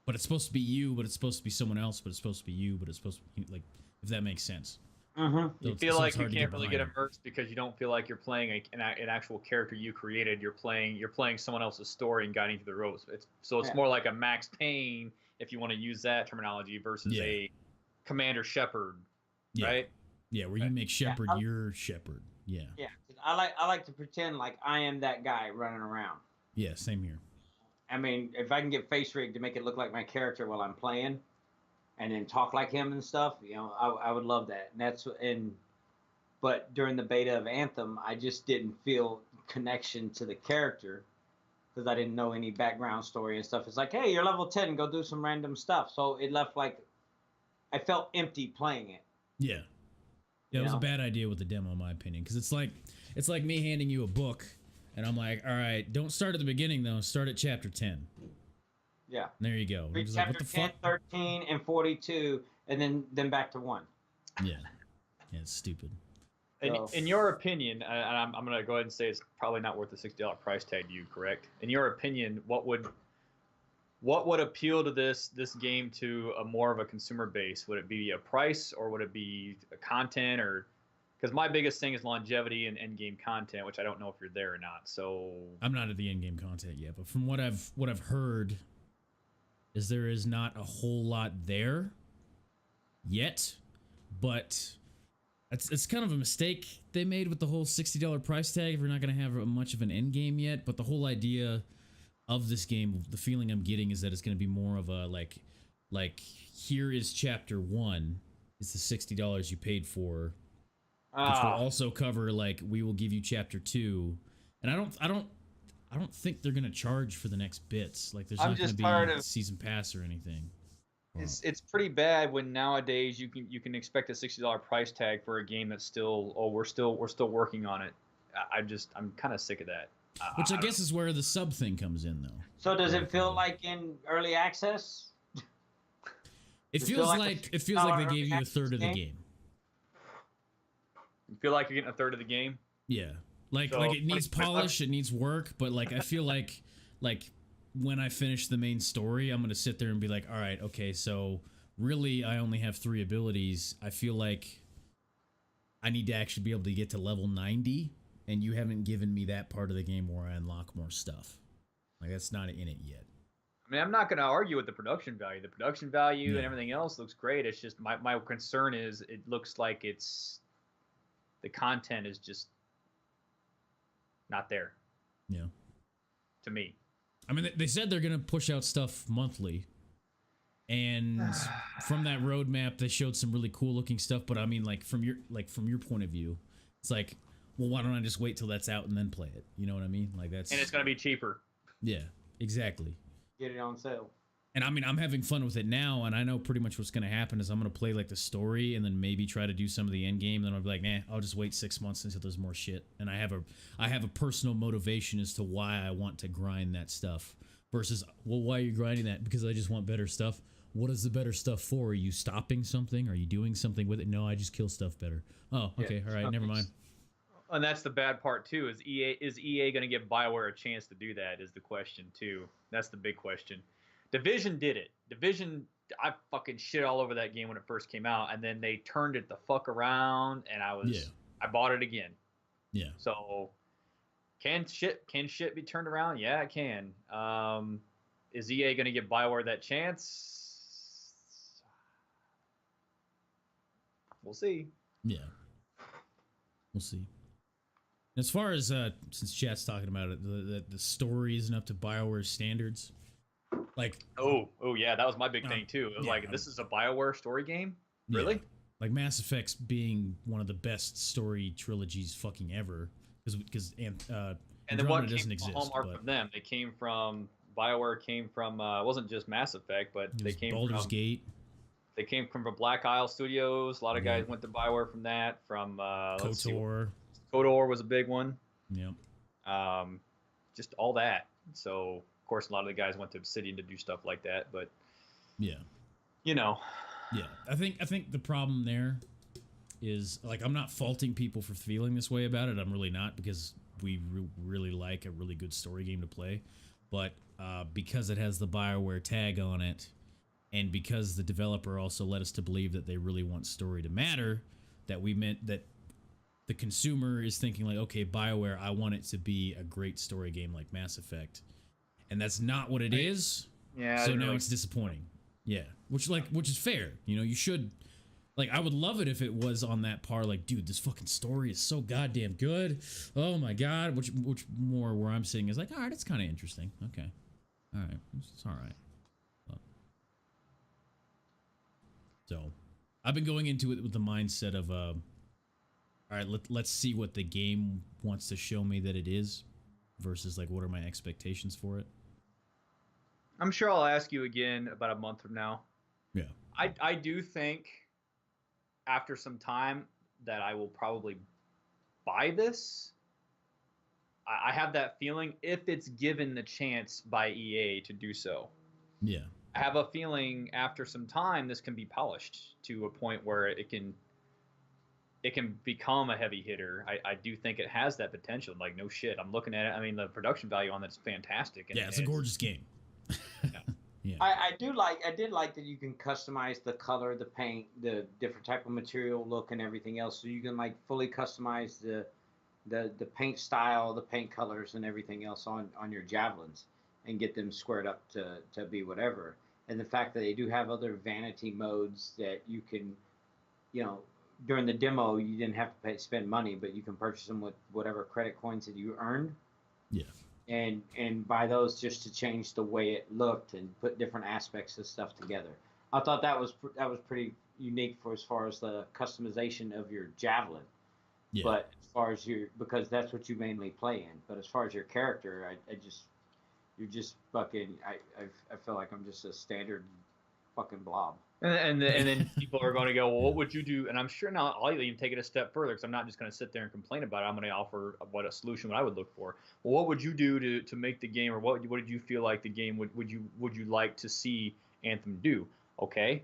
But it's supposed to be you, but it's supposed to be someone else, but it's supposed to be you, but it's supposed to be like, if that makes sense. Mm-hmm. You feel like you can't really get immersed because you don't feel like you're playing an actual character you created. You're playing someone else's story and guiding through the ropes. It's more like a Max Payne, if you want to use that terminology, versus a Commander Shepard, right? Yeah, where you make Shepard your Shepard. Yeah. Yeah, I like to pretend like I am that guy running around. Yeah, same here. I mean, if I can get face rigged to make it look like my character while I'm playing, and then talk like him and stuff, you know, I would love that. But during the beta of Anthem, I just didn't feel connection to the character because I didn't know any background story and stuff. It's like, hey, you're level 10, go do some random stuff. So it left like I felt empty playing it. Yeah. Yeah, it was a bad idea with the demo, in my opinion, because it's like me handing you a book, and I'm like, all right, don't start at the beginning though. Start at chapter 10. Yeah. And there you go. Read Like, chapter 10, 13, and 42, and then back to 1. Yeah. Yeah, it's stupid. In your opinion, and I'm going to go ahead and say it's probably not worth the $60 price tag to you, correct? In your opinion, what would appeal to this game to a more of a consumer base? Would it be a price, or would it be a content? Or because my biggest thing is longevity and end game content, which I don't know if you're there or not. So I'm not at the end game content yet, but from what I've heard, is there is not a whole lot there yet, but it's kind of a mistake they made with the whole $60 price tag if we're not going to have much of an end game yet. But the whole idea of this game, the feeling I'm getting is that it's going to be more of a like here is chapter 1, it's the $60 you paid for, which will also cover, like, we will give you chapter 2, and I don't think they're going to charge for the next bits. Like, there's not going to be a season pass or anything. It's pretty bad when nowadays you can expect a $60 price tag for a game that's still we're still working on it. I'm kind of sick of that. Which I guess is where the sub thing comes in, though. So does it feel like in early access? It feels like they gave you a third of the game. You feel like you're getting a third of the game? Yeah. Like it needs polish, it needs work, but like I feel like when I finish the main story, I'm going to sit there and be like, all right, okay, so really I only have 3 abilities. I feel like I need to actually be able to get to level 90, and you haven't given me that part of the game where I unlock more stuff. Like, that's not in it yet. I mean, I'm not going to argue with the production value. The production value and everything else looks great. It's just my concern is it looks like the content is just not there. Yeah. To me. I mean, they said they're going to push out stuff monthly. And from that roadmap, they showed some really cool looking stuff. But I mean, from your point of view, it's like, well, why don't I just wait till that's out and then play it? You know what I mean? Like, that's... And it's going to be cheaper. Yeah, exactly. Get it on sale. And I mean, I'm having fun with it now, and I know pretty much what's going to happen is I'm going to play like the story and then maybe try to do some of the end game. Then I'll be like, nah, I'll just wait 6 months until there's more shit. And I have a personal motivation as to why I want to grind that stuff versus, well, why are you grinding that? Because I just want better stuff. What is the better stuff for? Are you stopping something? Are you doing something with it? No, I just kill stuff better. Oh, okay. All right. Never mind. And that's the bad part too. Is EA going to give BioWare a chance to do that? Is the question too. That's the big question. Division did it. Division, I fucking shit all over that game when it first came out, and then they turned it the fuck around, and I bought it again. Yeah. So, can shit be turned around? Yeah, it can. Is EA going to give BioWare that chance? We'll see. Yeah. We'll see. As far as since chat's talking about it, the story isn't up to BioWare's standards. Like, oh yeah, that was my big thing too. It was this is a BioWare story game, really? Yeah. Like Mass Effect's being one of the best story trilogies fucking ever, because and then what doesn't exist. Hallmark from them? They came from BioWare. Came from it wasn't just Mass Effect, but they came Baldur's from Gate. They came from Black Isle Studios. A lot of guys went to BioWare from that. From KOTOR. KOTOR was a big one. Yep. Just all that. So. Of course, a lot of the guys went to Obsidian to do stuff like that, but yeah, you know, yeah. I think the problem there is, like, I'm not faulting people for feeling this way about it. I'm really not, because we really like a really good story game to play, but because it has the BioWare tag on it, and because the developer also led us to believe that they really want story to matter, that we meant that the consumer is thinking like, okay, BioWare, I want it to be a great story game like Mass Effect. And that's not what it is. Yeah. So now it's disappointing. Yeah. Which is fair. You know, you should, like, I would love it if it was on that par, like, dude, this fucking story is so goddamn good. Oh my God. Which more where I'm sitting is like, all right, it's kind of interesting. Okay. All right, it's all right. Well, so, I've been going into it with the mindset of, all right, let's see what the game wants to show me that it is, versus like what are my expectations for it. I'm sure I'll ask you again about a month from now. Yeah. I do think after some time that I will probably buy this. I have that feeling if it's given the chance by EA to do so. Yeah. I have a feeling after some time this can be polished to a point where it can become a heavy hitter. I do think it has that potential. Like, no shit. I'm looking at it. I mean, the production value on that's fantastic. And yeah, it's a gorgeous game. Yeah. Yeah. I did like that you can customize the color, the paint, the different type of material, look, and everything else. So you can like fully customize the paint style, the paint colors, and everything else on your javelins, and get them squared up to be whatever. And the fact that they do have other vanity modes that you can, during the demo you didn't have to spend money, but you can purchase them with whatever credit coins that you earned. Yeah. And buy those just to change the way it looked and put different aspects of stuff together. I thought that was pretty unique for as far as the customization of your javelin. Yeah. But as far as because that's what you mainly play in. But as far as your character, you're just fucking. I feel like I'm just a standard fucking blob. And then people are going to go, well, what would you do? And I'm sure now I'll even take it a step further, because I'm not just going to sit there and complain about it. I'm going to offer what a solution, what I would look for. Well, what would you do to make the game, or what did you feel like the game would you like to see Anthem do? Okay,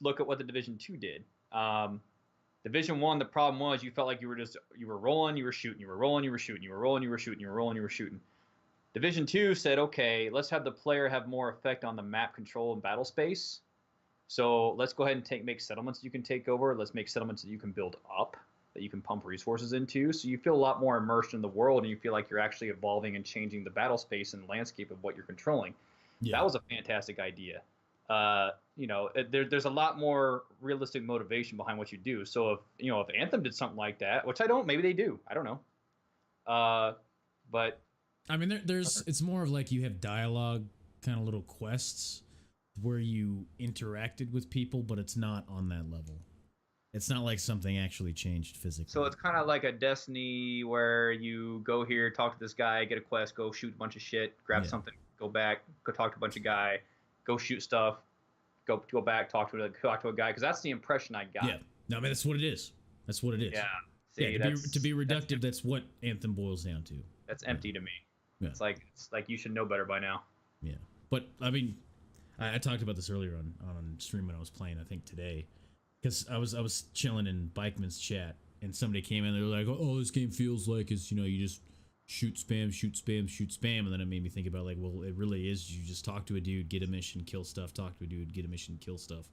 look at what the Division 2 did. Division 1, the problem was you felt like you were rolling, you were shooting, you were rolling, you were shooting, you were rolling, you were shooting, you were rolling, you were shooting. Division 2 said, okay, let's have the player have more effect on the map control and battle space. So let's go ahead and make settlements you can take over. Let's make settlements that you can build up, that you can pump resources into. So you feel a lot more immersed in the world, and you feel like you're actually evolving and changing the battle space and landscape of what you're controlling. Yeah. That was a fantastic idea. There's a lot more realistic motivation behind what you do. So if Anthem did something like that, which I don't, maybe they do, I don't know. But I mean, it's more of like you have dialogue, kind of little quests where you interacted with people, but it's not on that level. It's not like something actually changed physically. So it's kind of like a Destiny where you go here, talk to this guy, get a quest, go shoot a bunch of shit, grab something, go back, go talk to a bunch of guy, go shoot stuff, go back, talk to a guy, because that's the impression I got. Yeah, no, I mean, that's what it is. That's what it is. Yeah. See, to be reductive, that's what Anthem boils down to. That's empty to me. Yeah. It's like you should know better by now. Yeah, but I mean, I talked about this earlier on stream when I was playing, I think today, because I was chilling in Bikeman's chat, and somebody came in, they were like, oh, this game feels like you just shoot spam, shoot spam, shoot spam, and then it made me think about, like, well, it really is, you just talk to a dude, get a mission, kill stuff, talk to a dude, get a mission, kill stuff.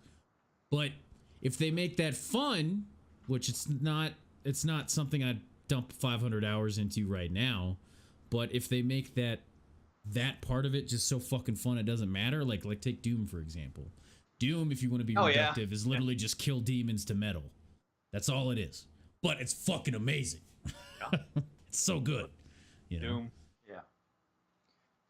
But if they make that fun, which it's not something I'd dump 500 hours into right now, but if they make that part of it just so fucking fun it doesn't matter, like take Doom for example. Doom, if you want to be reductive, is literally just kill demons to metal. That's all it is, but it's fucking amazing. Yeah. It's so good, Doom. Yeah.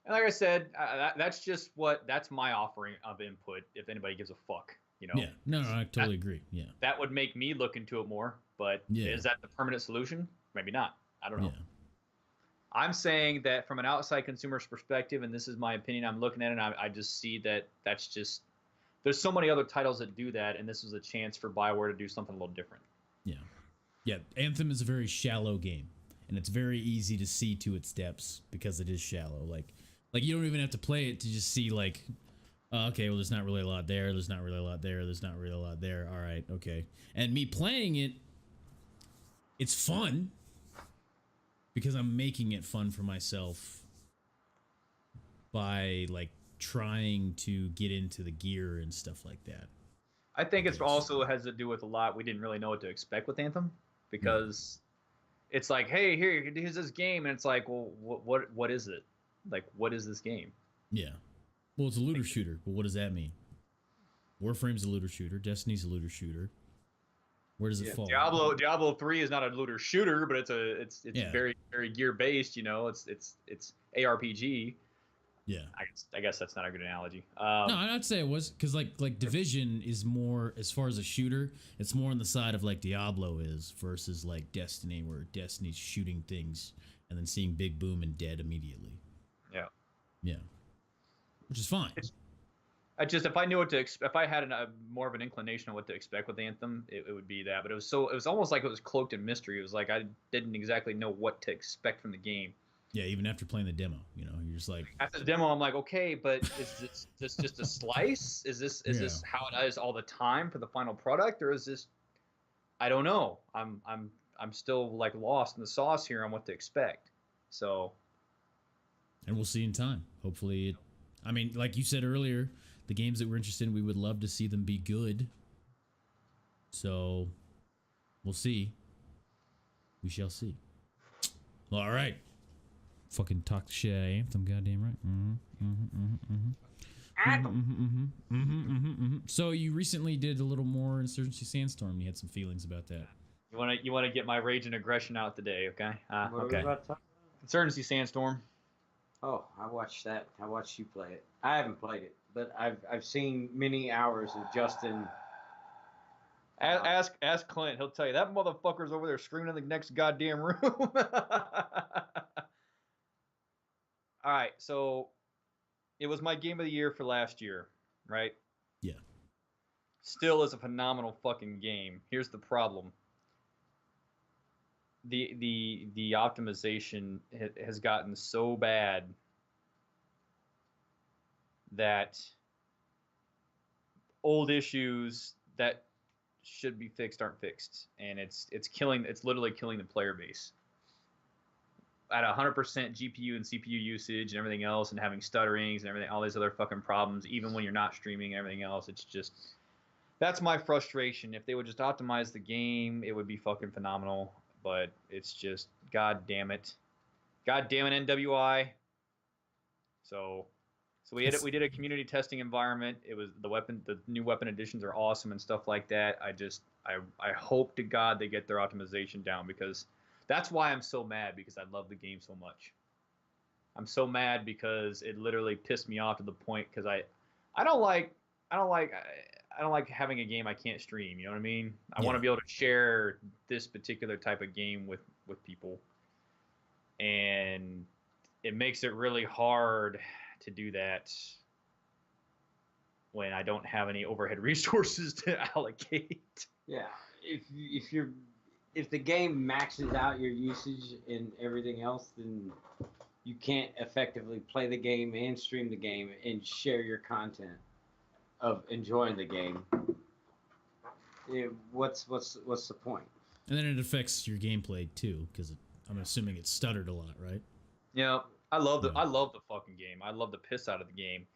And like I said, that's my offering of input, if anybody gives a fuck. Yeah, no, I totally agree. Yeah, that would make me look into it more, but is that the permanent solution? Maybe not. I don't know. Yeah. I'm saying that from an outside consumer's perspective, and this is my opinion, I'm looking at it, and I just see that's just, there's so many other titles that do that, and this is a chance for BioWare to do something a little different. Yeah. Yeah, Anthem is a very shallow game, and it's very easy to see to its depths because it is shallow. Like you don't even have to play it to just see, like, okay, well, there's not really a lot there, there's not really a lot there, there's not really a lot there, all right, okay. And me playing it, it's fun, because I'm making it fun for myself by, like, trying to get into the gear and stuff like that. I think it also has to do with a lot we didn't really know what to expect with Anthem, because it's like, hey, here's this game, and it's like, well, what is it? Like, what is this game? Yeah. Well, it's a looter shooter, but what does that mean? Warframe's a looter shooter. Destiny's a looter shooter. Where does it fall? Diablo 3 is not a looter shooter, but it's very, very gear based. It's ARPG. Yeah. I guess that's not a good analogy. No, I'd say it was because like Division is more, as far as a shooter, it's more on the side of like Diablo is versus like Destiny, where Destiny's shooting things and then seeing big boom and dead immediately. Yeah. Yeah. Which is fine. If I knew what to expect, if I had more of an inclination of what to expect with Anthem, it would be that. But it was almost like it was cloaked in mystery. It was like I didn't exactly know what to expect from the game. Yeah, even after playing the demo, you know, you're just like, after the demo, I'm like, okay, but is this just a slice? Is this how it is all the time for the final product, or is this? I don't know. I'm still like lost in the sauce here on what to expect. So, and we'll see in time. Hopefully, I mean, like you said earlier, the games that we're interested in, we would love to see them be good. So, we'll see. We shall see. All right. Fucking talk shit at Anthem, goddamn right. So you recently did a little more Insurgency Sandstorm. You had some feelings about that. You wanna get my rage and aggression out today, okay? What are we Okay. about to talk about? Insurgency Sandstorm. Oh, I watched that. I watched you play it. I haven't played it, but I've seen many hours of Justin. Ask Clint. He'll tell you that motherfucker's over there screaming in the next goddamn room. All right, so it was my game of the year for last year, right? Yeah. Still is a phenomenal fucking game. Here's the problem. The optimization has gotten so bad that old issues that should be fixed aren't fixed, and it's literally killing the player base. At 100% GPU and CPU usage and everything else, and having stutterings and everything, all these other fucking problems, even when you're not streaming and everything else, it's just, that's my frustration. If they would just optimize the game, it would be fucking phenomenal. But it's just, god damn it, NWI. So we did a community testing environment. It was the new weapon additions are awesome and stuff like that. I hope to God they get their optimization down, because that's why I'm so mad, because I love the game so much. I'm so mad because it literally pissed me off to the point, because I don't like having a game I can't stream. You know what I mean? I want to be able to share this particular type of game with people, and it makes it really hard to do that when I don't have any overhead resources to allocate. Yeah, if the game maxes out your usage and everything else, then you can't effectively play the game and stream the game and share your content of enjoying the game. What's the point? And then it affects your gameplay too, because I'm assuming it stuttered a lot, right? Yeah, I love the fucking game. I love the piss out of the game,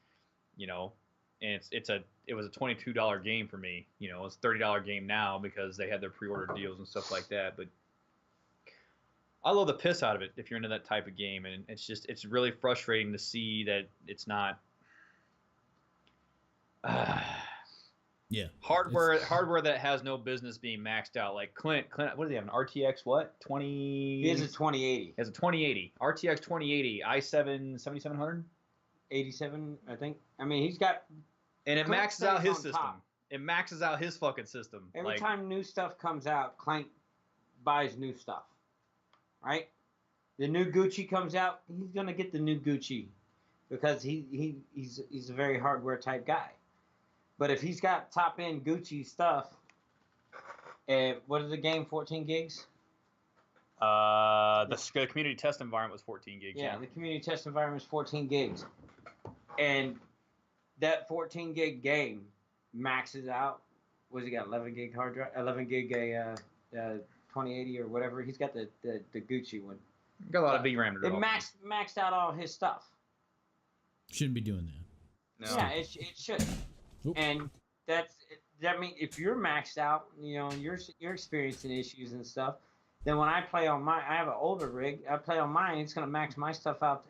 you know. And it was a $22 game for me. You know, it's a $30 game now because they had their pre-order deals and stuff like that. But I love the piss out of it if you're into that type of game, and it's really frustrating to see that it's not. Yeah. Hardware that has no business being maxed out. Like Clint, what do they have? An RTX 20? He has a 2080. He has a 2080. RTX 2080, i7 7700. 87, I think. I mean, he's got. And it maxes out his system. It maxes out his fucking system. Every time new stuff comes out, Clanc buys new stuff. Right? The new Gucci comes out, he's gonna get the new Gucci, because he's a very hardware type guy. But if he's got top end Gucci stuff, what is the game? 14 gigs. The community test environment was 14 gigs. Yeah, the community test environment is 14 gigs. And that 14 gig game maxes out. What's he got? 11 gig hard drive, 11 gig 2080 or whatever. He's got the Gucci one. Got a lot of VRAM to It maxed out all his stuff. Shouldn't be doing that. No. Yeah, it should. Oops. And that means if you're maxed out, you know, you're experiencing issues and stuff. Then when I play on I have an older rig. I play on mine. It's gonna max my stuff out.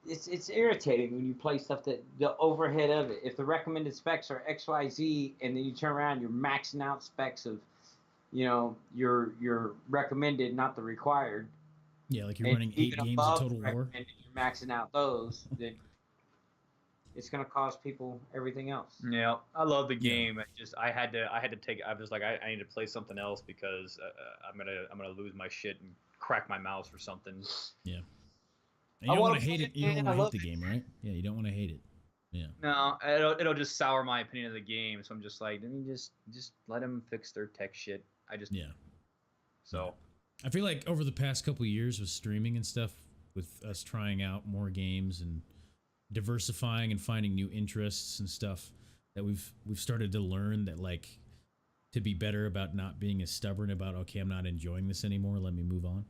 It's irritating when you play stuff that the overhead of it. If the recommended specs are XYZ, and then you turn around, you're maxing out specs of, you know, your recommended, not the required. Yeah, like you're running 8 games of Total War. You're maxing out those. Then it's going to cost people everything else. Yeah, I love the game. I had to take. I was like, I need to play something else because I'm gonna lose my shit and crack my mouse or something. Yeah. And you don't want to hate it. You don't want to hate the game, right? Yeah, you don't want to hate it. Yeah. No, it'll just sour my opinion of the game. So I'm just like, let me just let them fix their tech shit. Yeah. So. I feel like over the past couple of years with streaming and stuff, with us trying out more games and diversifying and finding new interests and stuff, that we've started to learn that, like, to be better about not being as stubborn about, okay, I'm not enjoying this anymore, let me move on.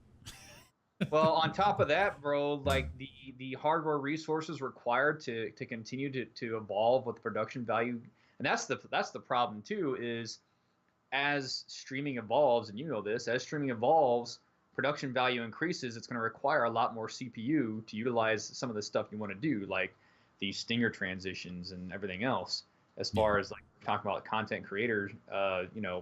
Well, on top of that, bro, like the hardware resources required to continue to evolve with production value, and that's the problem too, is as streaming evolves, and you know this, as streaming evolves, production value increases, it's going to require a lot more CPU to utilize some of the stuff you want to do, like these stinger transitions and everything else. As far as like talking about content creators,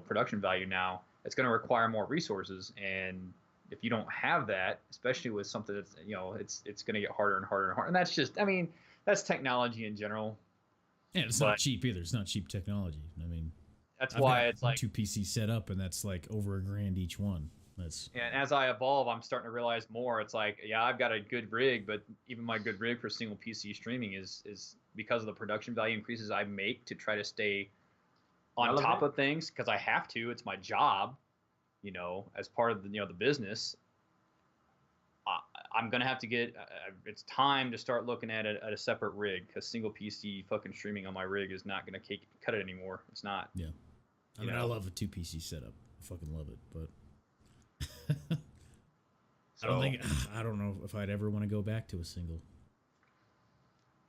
production value now, it's going to require more resources, and if you don't have that, especially with something that's, it's going to get harder and harder and harder. And that's just, I mean, that's technology in general. Yeah, it's not cheap either. It's not cheap technology. I mean, that's why it's like 2 PCs set up, and that's like over $1,000 each one. And as I evolve, I'm starting to realize more. It's like, yeah, I've got a good rig, but even my good rig for single PC streaming is because of the production value increases I make to try to stay on top of things, because I have to. It's my job. As part of the business, I'm gonna have to get. It's time to start looking at a separate rig, because single PC fucking streaming on my rig is not gonna cut it anymore. It's not. Yeah, I mean, I love a 2 PC setup. I fucking love it, but I don't know if I'd ever want to go back to a single.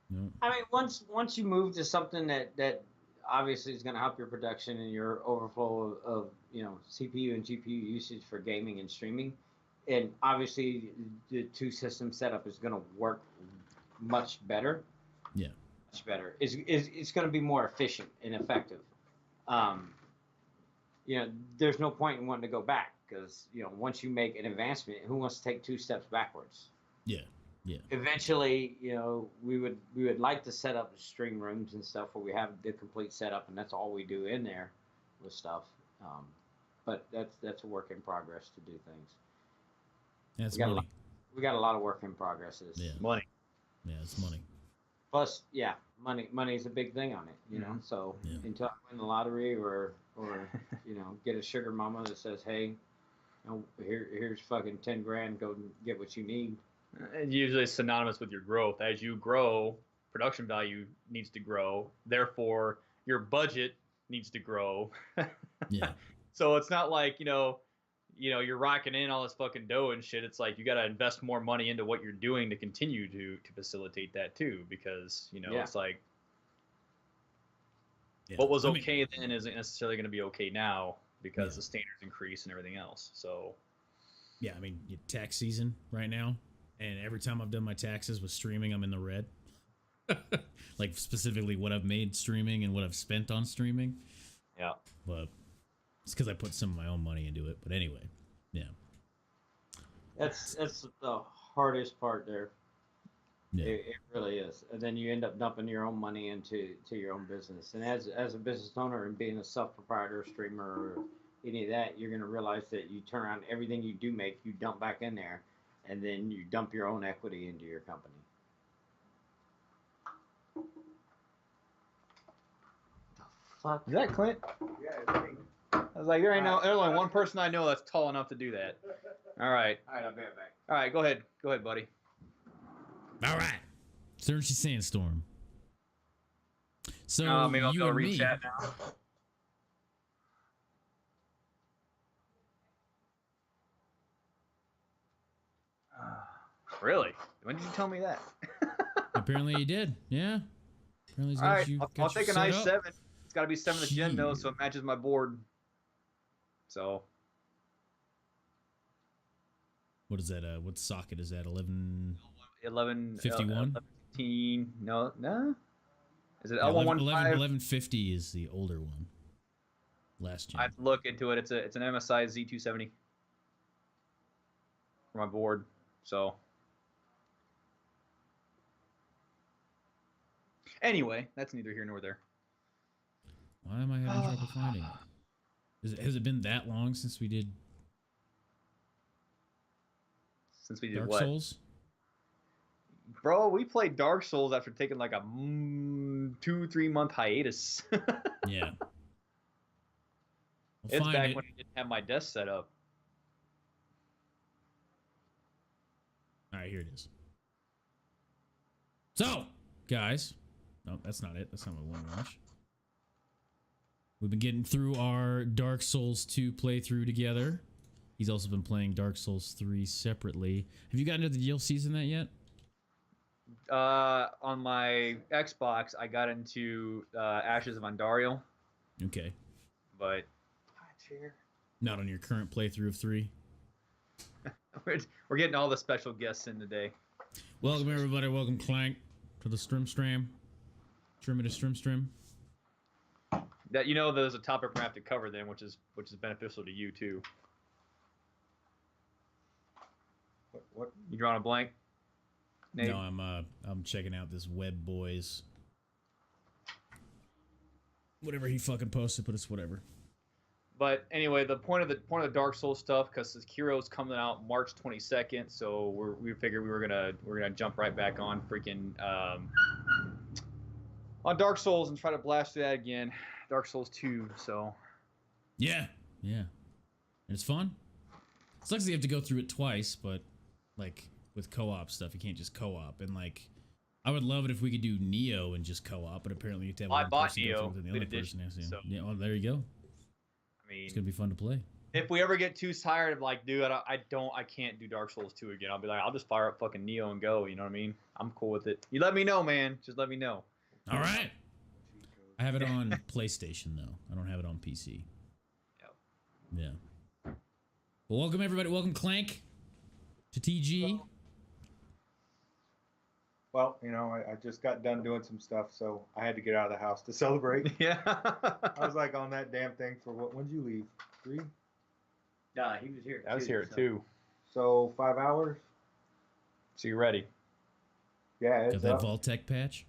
No. I mean, once you move to something that obviously is going to help your production and your overflow of CPU and GPU usage for gaming and streaming, and obviously the 2 system setup is going to work much better. Yeah, much better. It's going to be more efficient and effective. There's no point in wanting to go back, because once you make an advancement, who wants to take 2 steps backwards? Yeah. Eventually, we would like to set up stream rooms and stuff where we have the complete setup, and that's all we do in there with stuff. But that's a work in progress to do things. That's money. We got a lot of work in progresses. Yeah. Money. Yeah, it's money. Plus, money is a big thing on it. So until I win the lottery or get a sugar mama that says, hey, here's fucking 10 grand, go and get what you need. And usually it's synonymous with your growth. As you grow, production value needs to grow. Therefore, your budget needs to grow. Yeah. So it's not like, you're rocking in all this fucking dough and shit. It's like you got to invest more money into what you're doing to continue to facilitate that too, because, it's like what was okay then isn't necessarily going to be okay now, because the standards increase and everything else. So, yeah, I mean, tax season right now. And every time I've done my taxes with streaming, I'm in the red. Like, specifically what I've made streaming and what I've spent on streaming. Yeah. But it's because I put some of my own money into it. But anyway, yeah. That's the hardest part there. Yeah. It really is. And then you end up dumping your own money into your own business. And as a business owner and being a self-proprietor, streamer, or any of that, you're going to realize that you turn around everything you do make, you dump back in there. And then you dump your own equity into your company. The fuck? Is that Clint? Yeah, it's me. I was like, there's only one person I know that's tall enough to do that. All right. All right, I'll be right back. All right, go ahead. Go ahead, buddy. All right. Searchy Sandstorm. So maybe I'll you go and read me, chat now. Really? When did you tell me that? apparently he did. Yeah. Apparently he's All right, I'll got you take a set nice up. 7. It's got to be 7th gen though, so it matches my board. So. What is that? What socket is that? 11. 51? 15. No. Is it Yeah, L115? 1150 is the older one. Last gen. I have to look into it. It's an MSI Z270 for my board. So. Anyway, that's neither here nor there. Why am I having trouble finding it? Has it been that long since we did Dark what? Souls? Bro, we played Dark Souls after taking like a 2-3 month hiatus. Yeah. It's back when I didn't have my desk set up. All right, here it is. So, guys. No, that's not it. That's not what we want to watch. We've been getting through our Dark Souls 2 playthrough together. He's also been playing Dark Souls 3 separately. Have you gotten into the DLCs in that yet? On my Xbox, I got into Ashes of Andariel. Okay. But not on your current playthrough of 3? We're getting all the special guests in today. Welcome, everybody. Welcome, Clanc, to the Strim. Trim it a Strim. That there's a topic we're gonna have to cover then, which is beneficial to you too. What? You drawing a blank? Nate? No, I'm checking out this Web Boys. Whatever he fucking posted, but it's whatever. But anyway, the point of the Dark Souls stuff, because Sekiro's coming out March 22nd, so we figured we're gonna jump right back on freaking on Dark Souls and try to blast through that again. Dark Souls 2. So yeah, and it's fun. It sucks that you have to go through it twice, but like with co-op stuff, you can't just co-op. And like, I would love it if we could do Neo and just co-op, but apparently you have to have I one bought person Neo go through the other edition, person. so. Yeah, well, there you go. I mean, It's gonna be fun to play. if we ever get too tired of like, dude, I can't do Dark Souls 2 again. I'll be like, I'll just fire up fucking Neo and go. You know what I mean? I'm cool with it. You let me know, man. Just let me know. All right. I have it on PlayStation though. I don't have it on PC. Yep. Yeah. Well, welcome everybody. Welcome Clanc to TG. Well, I just got done doing some stuff, so I had to get out of the house to celebrate. Yeah. I was like on that damn thing for when did you leave? 3? He was here. I was here at 2. So 5 hours? So you ready? Yeah, Got it's that up. Vault-Tec patch?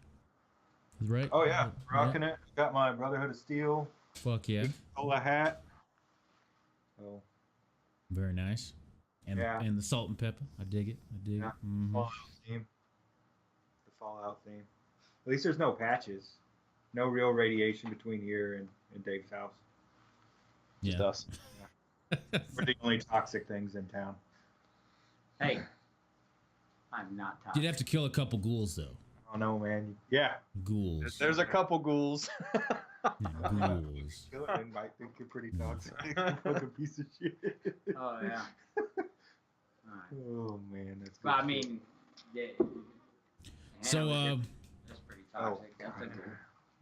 Right? Oh yeah, rocking it. Got my Brotherhood of Steel. Fuck yeah. Cola hat. Oh. Very nice. And Yeah. and the salt and pepper. I dig it. Yeah. Mhm. Fallout theme. The Fallout theme. At least there's no patches. No real radiation between here and Dave's house. Just Yeah. us. We're the only toxic things in town. Hey, I'm not toxic. You'd have to kill a couple ghouls though. I don't know, man. Yeah. Ghouls. There's a couple ghouls. Yeah, ghouls. Kill it and might think you're pretty toxic. Fucking piece of shit. Oh yeah. Alright. Oh man, that's good. But I shit. mean, yeah. So, that's pretty toxic. That's a,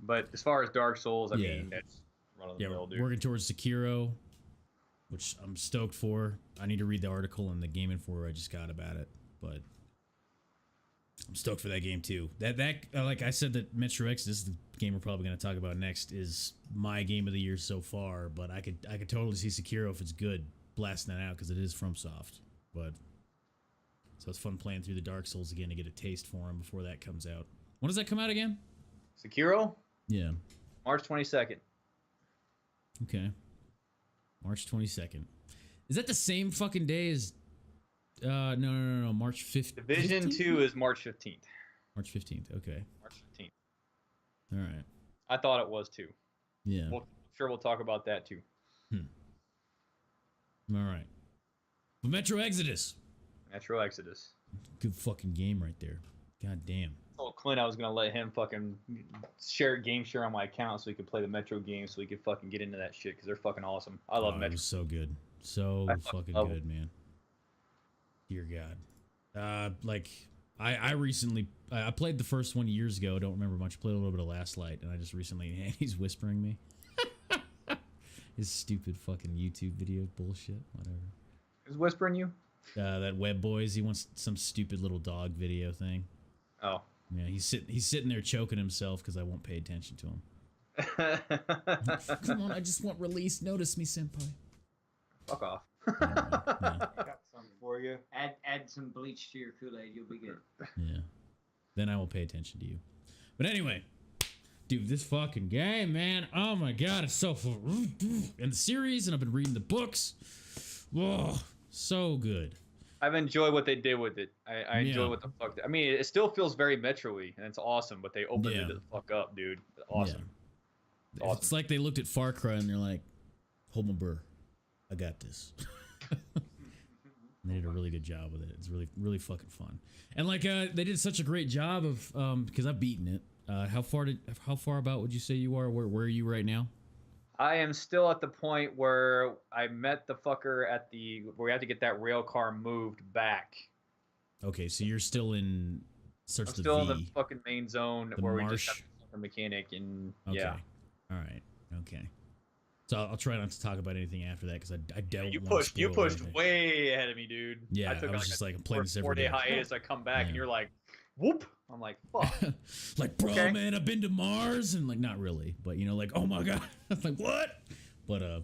But as far as Dark Souls, I Yeah. mean, that's run of the Yeah, mill, we're dude. working towards Sekiro, which I'm stoked for. I need to read the article in the Game Informer I just got about it, but I'm stoked for that game too. That like I said, that Metro Exodus, the game we're probably going to talk about next, is my game of the year so far. But I could totally see Sekiro, if it's good, blasting that out because it is FromSoft. But so it's fun playing through the Dark Souls again to get a taste for them before that comes out. When does that come out again? Sekiro, Yeah. March 22nd. Okay. March 22nd. Is that the same fucking day as no, March 5th. Division 2 is March 15th. March 15th. Okay. March 15th. All right. I thought it was too. Yeah. Well, sure, we'll talk about that too. All right. But Metro Exodus. Metro Exodus. Good fucking game right there. God damn. I told Clint I was gonna let him fucking game share on my account so he could play the Metro games so he could fucking get into that shit because they're fucking awesome. I love It Metro. was so good. So I fucking love good, man. Dear God. Like I recently I played the first one years ago. Don't remember much. Played a little bit of Last Light, and I just recently he's whispering me. His stupid fucking YouTube video bullshit. Whatever. Who's whispering you? That Web Boys. He wants some stupid little dog video thing. Oh. Yeah, he's sitting there choking himself because I won't pay attention to him. Come on, I just want release. Notice me, senpai. Fuck off. Anyway, yeah. Got something for you. add some bleach to your Kool-Aid, you'll be good. Yeah. Then I will pay attention to you. But anyway, dude, this fucking game, man. Oh my god, it's so fun. And the series, and I've been reading the books. Whoa, so good. I've enjoyed what they did with it. I enjoy Yeah. what the fuck. I mean, it still feels very Metro-y, and it's awesome. But they opened it the fuck up, dude. Awesome. Yeah. Awesome. It's like they looked at Far Cry and they're like, "Hold my burr, I got this." They did a really good job with it. It's really, really fucking fun. And like, they did such a great job of, because I've beaten it. How far about would you say you are? Where are you right now? I am still at the point where I met the fucker where we have to get that rail car moved back. Okay, so you're still in search I'm the still V, in the fucking main zone the where we marsh. just have the mechanic and Okay. yeah. All right. Okay. So I'll try not to talk about anything after that because I don't. You want to pushed spoil anything. way ahead of me, dude. Yeah, I was just like, I'm playing this every 4-day day. hiatus. I come back and Yeah. you're like, whoop. I'm like, fuck. Like, bro, Okay. man, I've been to Mars, and like, not really, but you know, like, oh my god, I'm like, what? But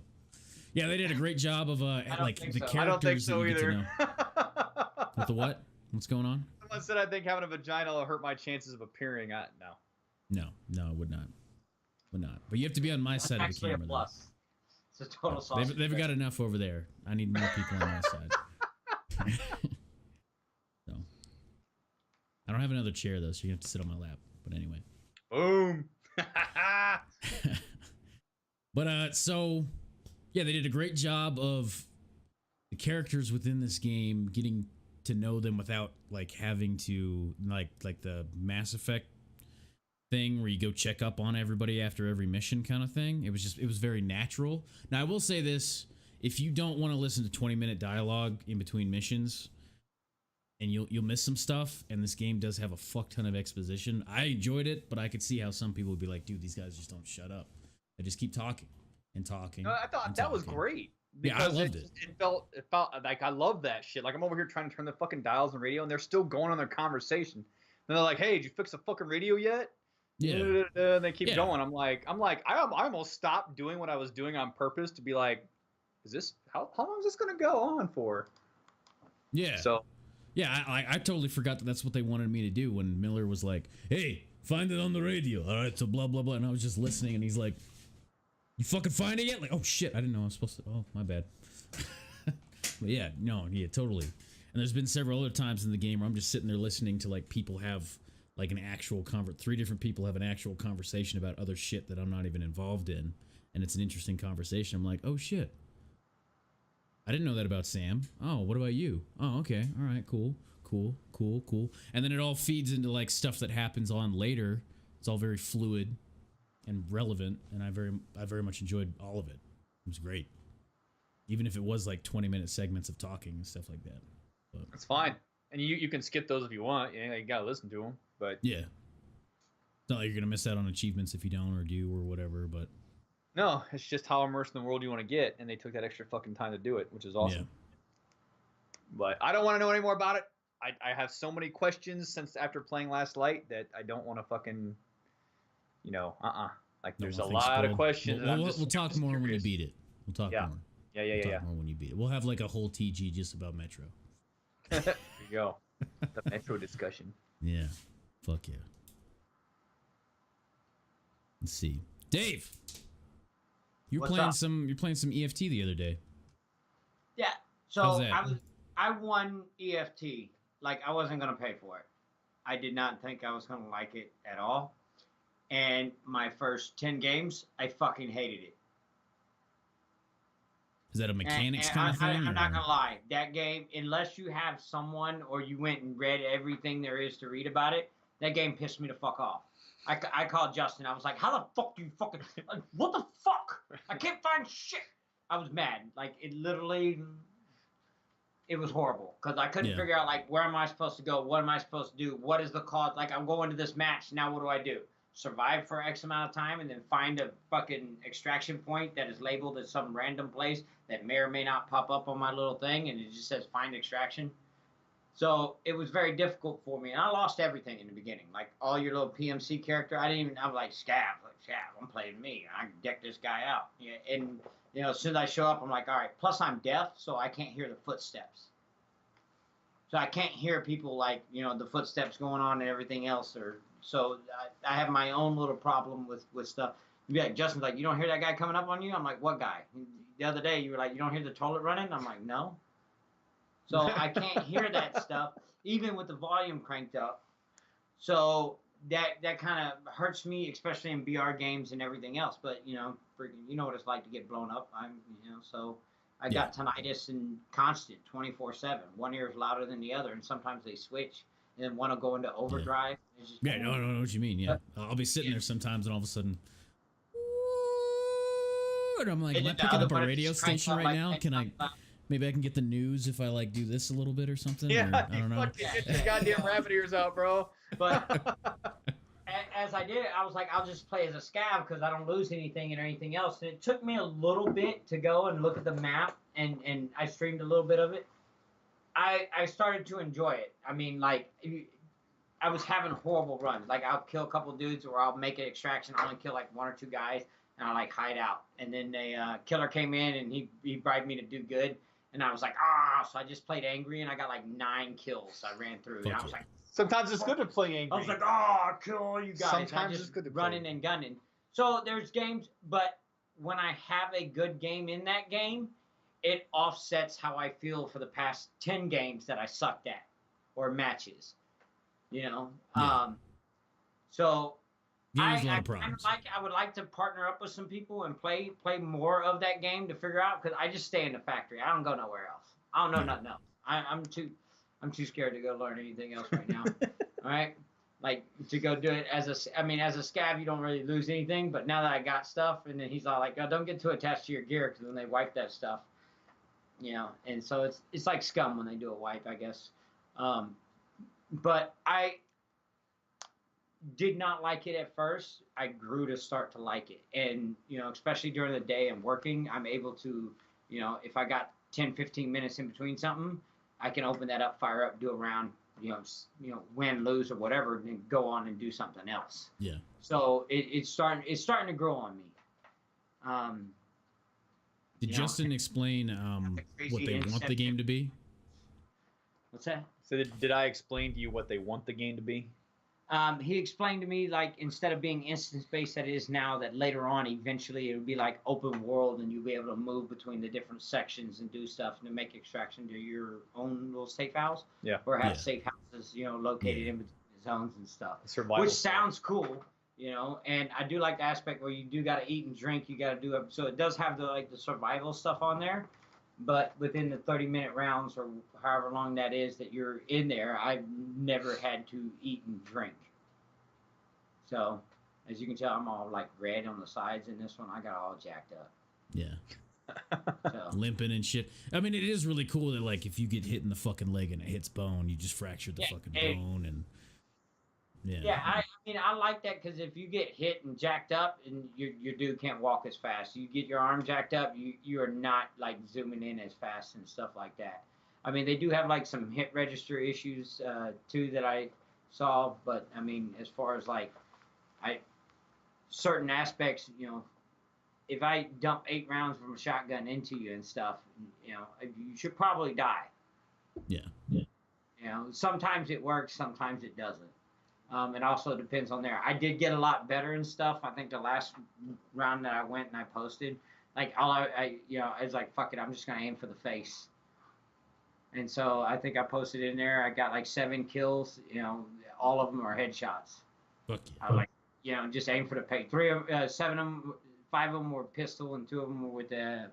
yeah, they did a great job of like think the so. characters I don't think that so you get to either. know. With the what? What's going on? Someone said I think having a vagina will hurt my chances of appearing. No. No, it would not. Would not. But you have to be on my side of the Actually, a camera. Though. plus. It's a total sausage. They've got enough over there. I need more people on my side. So I don't have another chair though, so you have to sit on my lap. But anyway. Boom. But so yeah, they did a great job of the characters within this game, getting to know them without like having to like the Mass Effect thing where you go check up on everybody after every mission kind of thing. It was very natural. Now I will say this, if you don't want to listen to 20-minute dialogue in between missions, and you'll miss some stuff, and this game does have a fuck ton of exposition. I enjoyed it, but I could see how some people would be like, dude, these guys just don't shut up. They just keep talking and talking. No, I thought and that was talking. great. Yeah, I Because loved it. It felt like I love that shit. Like I'm over here trying to turn the fucking dials on radio, and they're still going on their conversation. And they're like, "Hey, did you fix the fucking radio yet?" Yeah. And they keep Yeah. going. I'm like, I almost stopped doing what I was doing on purpose to be like, is this how long is this gonna go on for? Yeah. So Yeah, I totally forgot that that's what they wanted me to do when Miller was like, "Hey, find it on the radio." All right, so blah blah blah, and I was just listening, and he's like, "You fucking find it yet?" Like, oh shit, I didn't know I was supposed to. Oh, my bad. But yeah, no, yeah, totally. And there's been several other times in the game where I'm just sitting there listening to like people have like an actual 3 different people have an actual conversation about other shit that I'm not even involved in, and it's an interesting conversation. I'm like, oh shit. I didn't know that about Sam. Oh, what about you? Oh, okay. All right, cool. And then it all feeds into like stuff that happens on later. It's all very fluid and relevant, and I very much enjoyed all of it. It was great. Even if it was like 20-minute segments of talking and stuff like that. But, it's fine, and you can skip those if you want. You gotta listen to them, but yeah. It's not like you're gonna miss out on achievements if you don't or do or whatever, but no, it's just how immersed in the world you want to get, and they took that extra fucking time to do it, which is awesome. Yeah. But I don't want to know any more about it. I have so many questions since after playing last light that I don't want to fucking, like there's a nothing lot of spoiled. questions. and I'm We'll just talk more when you curious. beat it. We'll talk Yeah. more. Yeah, We'll yeah. talk more when you beat it. We'll have like a whole TG just about Metro. There you go. The Metro discussion. Yeah. Fuck yeah. Let's see. Dave. You're What's playing up? some EFT the other day. Yeah. How's So that? I won EFT. Like I wasn't gonna pay for it. I did not think I was gonna like it at all. And my first 10 games, I fucking hated it. Is that a mechanics And kind of thing? I'm not or- gonna lie. That game, unless you have someone or you went and read everything there is to read about it, that game pissed me the fuck off. I called Justin. I was like, "How the fuck do you fucking? Like, what the fuck? I can't find shit." I was mad. Like it literally, it was horrible because I couldn't Yeah. figure out like where am I supposed to go? What am I supposed to do? What is the cause? Like I'm going to this match now. What do I do? Survive for X amount of time and then find a fucking extraction point that is labeled as some random place that may or may not pop up on my little thing and it just says find extraction. So it was very difficult for me and I lost everything in the beginning. Like all your little PMC character, I was like Scav, I'm playing me. I can deck this guy out. Yeah, and as soon as I show up, I'm like, all right, plus I'm deaf, so I can't hear the footsteps. So I can't hear people like, the footsteps going on and everything else or So I have my own little problem with stuff. You'd be like, Justin's like, you don't hear that guy coming up on you? I'm like, what guy? The other day you were like, you don't hear the toilet running? I'm like, no. So I can't hear that stuff, even with the volume cranked up. So that kind of hurts me, especially in BR games and everything else. But you know what it's like to get blown up. So I got tinnitus and constant 24/7. One ear is louder than the other, and sometimes they switch. And then one will go into overdrive. Yeah, no, I know what you mean. Yeah, I'll be sitting there sometimes, and all of a sudden, and I'm like, am I picking up a radio station right now? Can I? Maybe I can get the news if I like do this a little bit or something. Yeah, or, I don't know. Get your goddamn rabbit ears out, bro. But as I did it, I was like, I'll just play as a scav because I don't lose anything and anything else. And it took me a little bit to go and look at the map, and I streamed a little bit of it. I started to enjoy it. I mean, like, I was having horrible runs. Like, I'll kill a couple dudes, or I'll make an extraction. I'll only kill like 1 or 2 guys, and I like hide out. And then the killer came in, and he bribed me to do good. And I was like, so I just played angry, and I got like 9 kills. I ran through, and I was like, sometimes it's good to play angry. I was like, I kill all you guys. Sometimes just it's good to running play. and gunning. So there's games, but when I have a good game in that game, it offsets how I feel for the past 10 games that I sucked at, or matches. You know, so I would like to partner up with some people and play more of that game to figure out, because I just stay in the factory. I don't go nowhere else. I don't know nothing else. I'm too scared to go learn anything else right now. All right, like to go do it as a scav, you don't really lose anything. But now that I got stuff, and then he's all like, oh, don't get too attached to your gear, because when they wipe that stuff, you know. And so it's like scum when they do a wipe, I guess. But I did not like it at first. I grew to start to like it. And, you know, especially during the day and working, I'm able to, you know, if I got 10, 15 minutes in between something, I can open that up, fire up, do a round, you know, win, lose, or whatever, and then go on and do something else. Yeah. So it's starting to grow on me. Did Justin explain what they want the game to be? What's that? So did I explain to you what they want the game to be? He explained to me, like, instead of being instance-based that it is now, that later on, eventually, it would be like open world, and you'll be able to move between the different sections and do stuff, and to make extraction to your own little safe house. Yeah. Or have safe houses, you know, located in between the zones and stuff. Survival. Which sounds cool, you know, and I do like the aspect where you do got to eat and drink, you got to do it. So it does have the survival stuff on there. But within the 30-minute rounds, or however long that is that you're in there, I've never had to eat and drink. So, as you can tell, I'm all like red on the sides in this one. I got all jacked up. Yeah. So. Limping and shit. I mean, it is really cool that, like, if you get hit in the fucking leg and it hits bone, you just fracture the fucking bone. And yeah, I mean, I like that, because if you get hit and jacked up, and your dude can't walk as fast, you get your arm jacked up, you are not like zooming in as fast and stuff like that. I mean, they do have like some hit register issues too that I saw, but I mean, as far as like certain aspects, you know, if I dump 8 rounds from a shotgun into you and stuff, you know, you should probably die. Yeah. You know, sometimes it works, sometimes it doesn't. It also depends on there. I did get a lot better and stuff. I think the last round that I went and I posted, like, I was like, fuck it, I'm just going to aim for the face. And so I think I posted in there, I got like 7 kills, you know, all of them are headshots. Fuck yeah. I like, you know, just aim for the face. 7 of them, 5 of them were pistol, and 2 of them were with the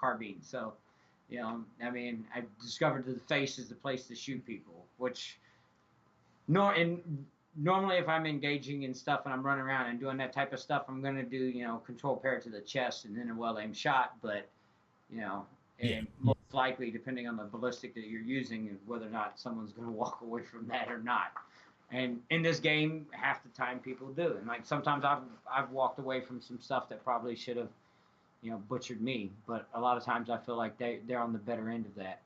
carbine. So, you know, I mean, I discovered that the face is the place to shoot people, which normally if I'm engaging in stuff and I'm running around and doing that type of stuff, I'm going to do, you know, control pair to the chest and then a well-aimed shot. But, you know, and most likely, depending on the ballistic that you're using, whether or not someone's going to walk away from that or not. And in this game, half the time people do. And like sometimes I've walked away from some stuff that probably should have, you know, butchered me. But a lot of times I feel like they're on the better end of that.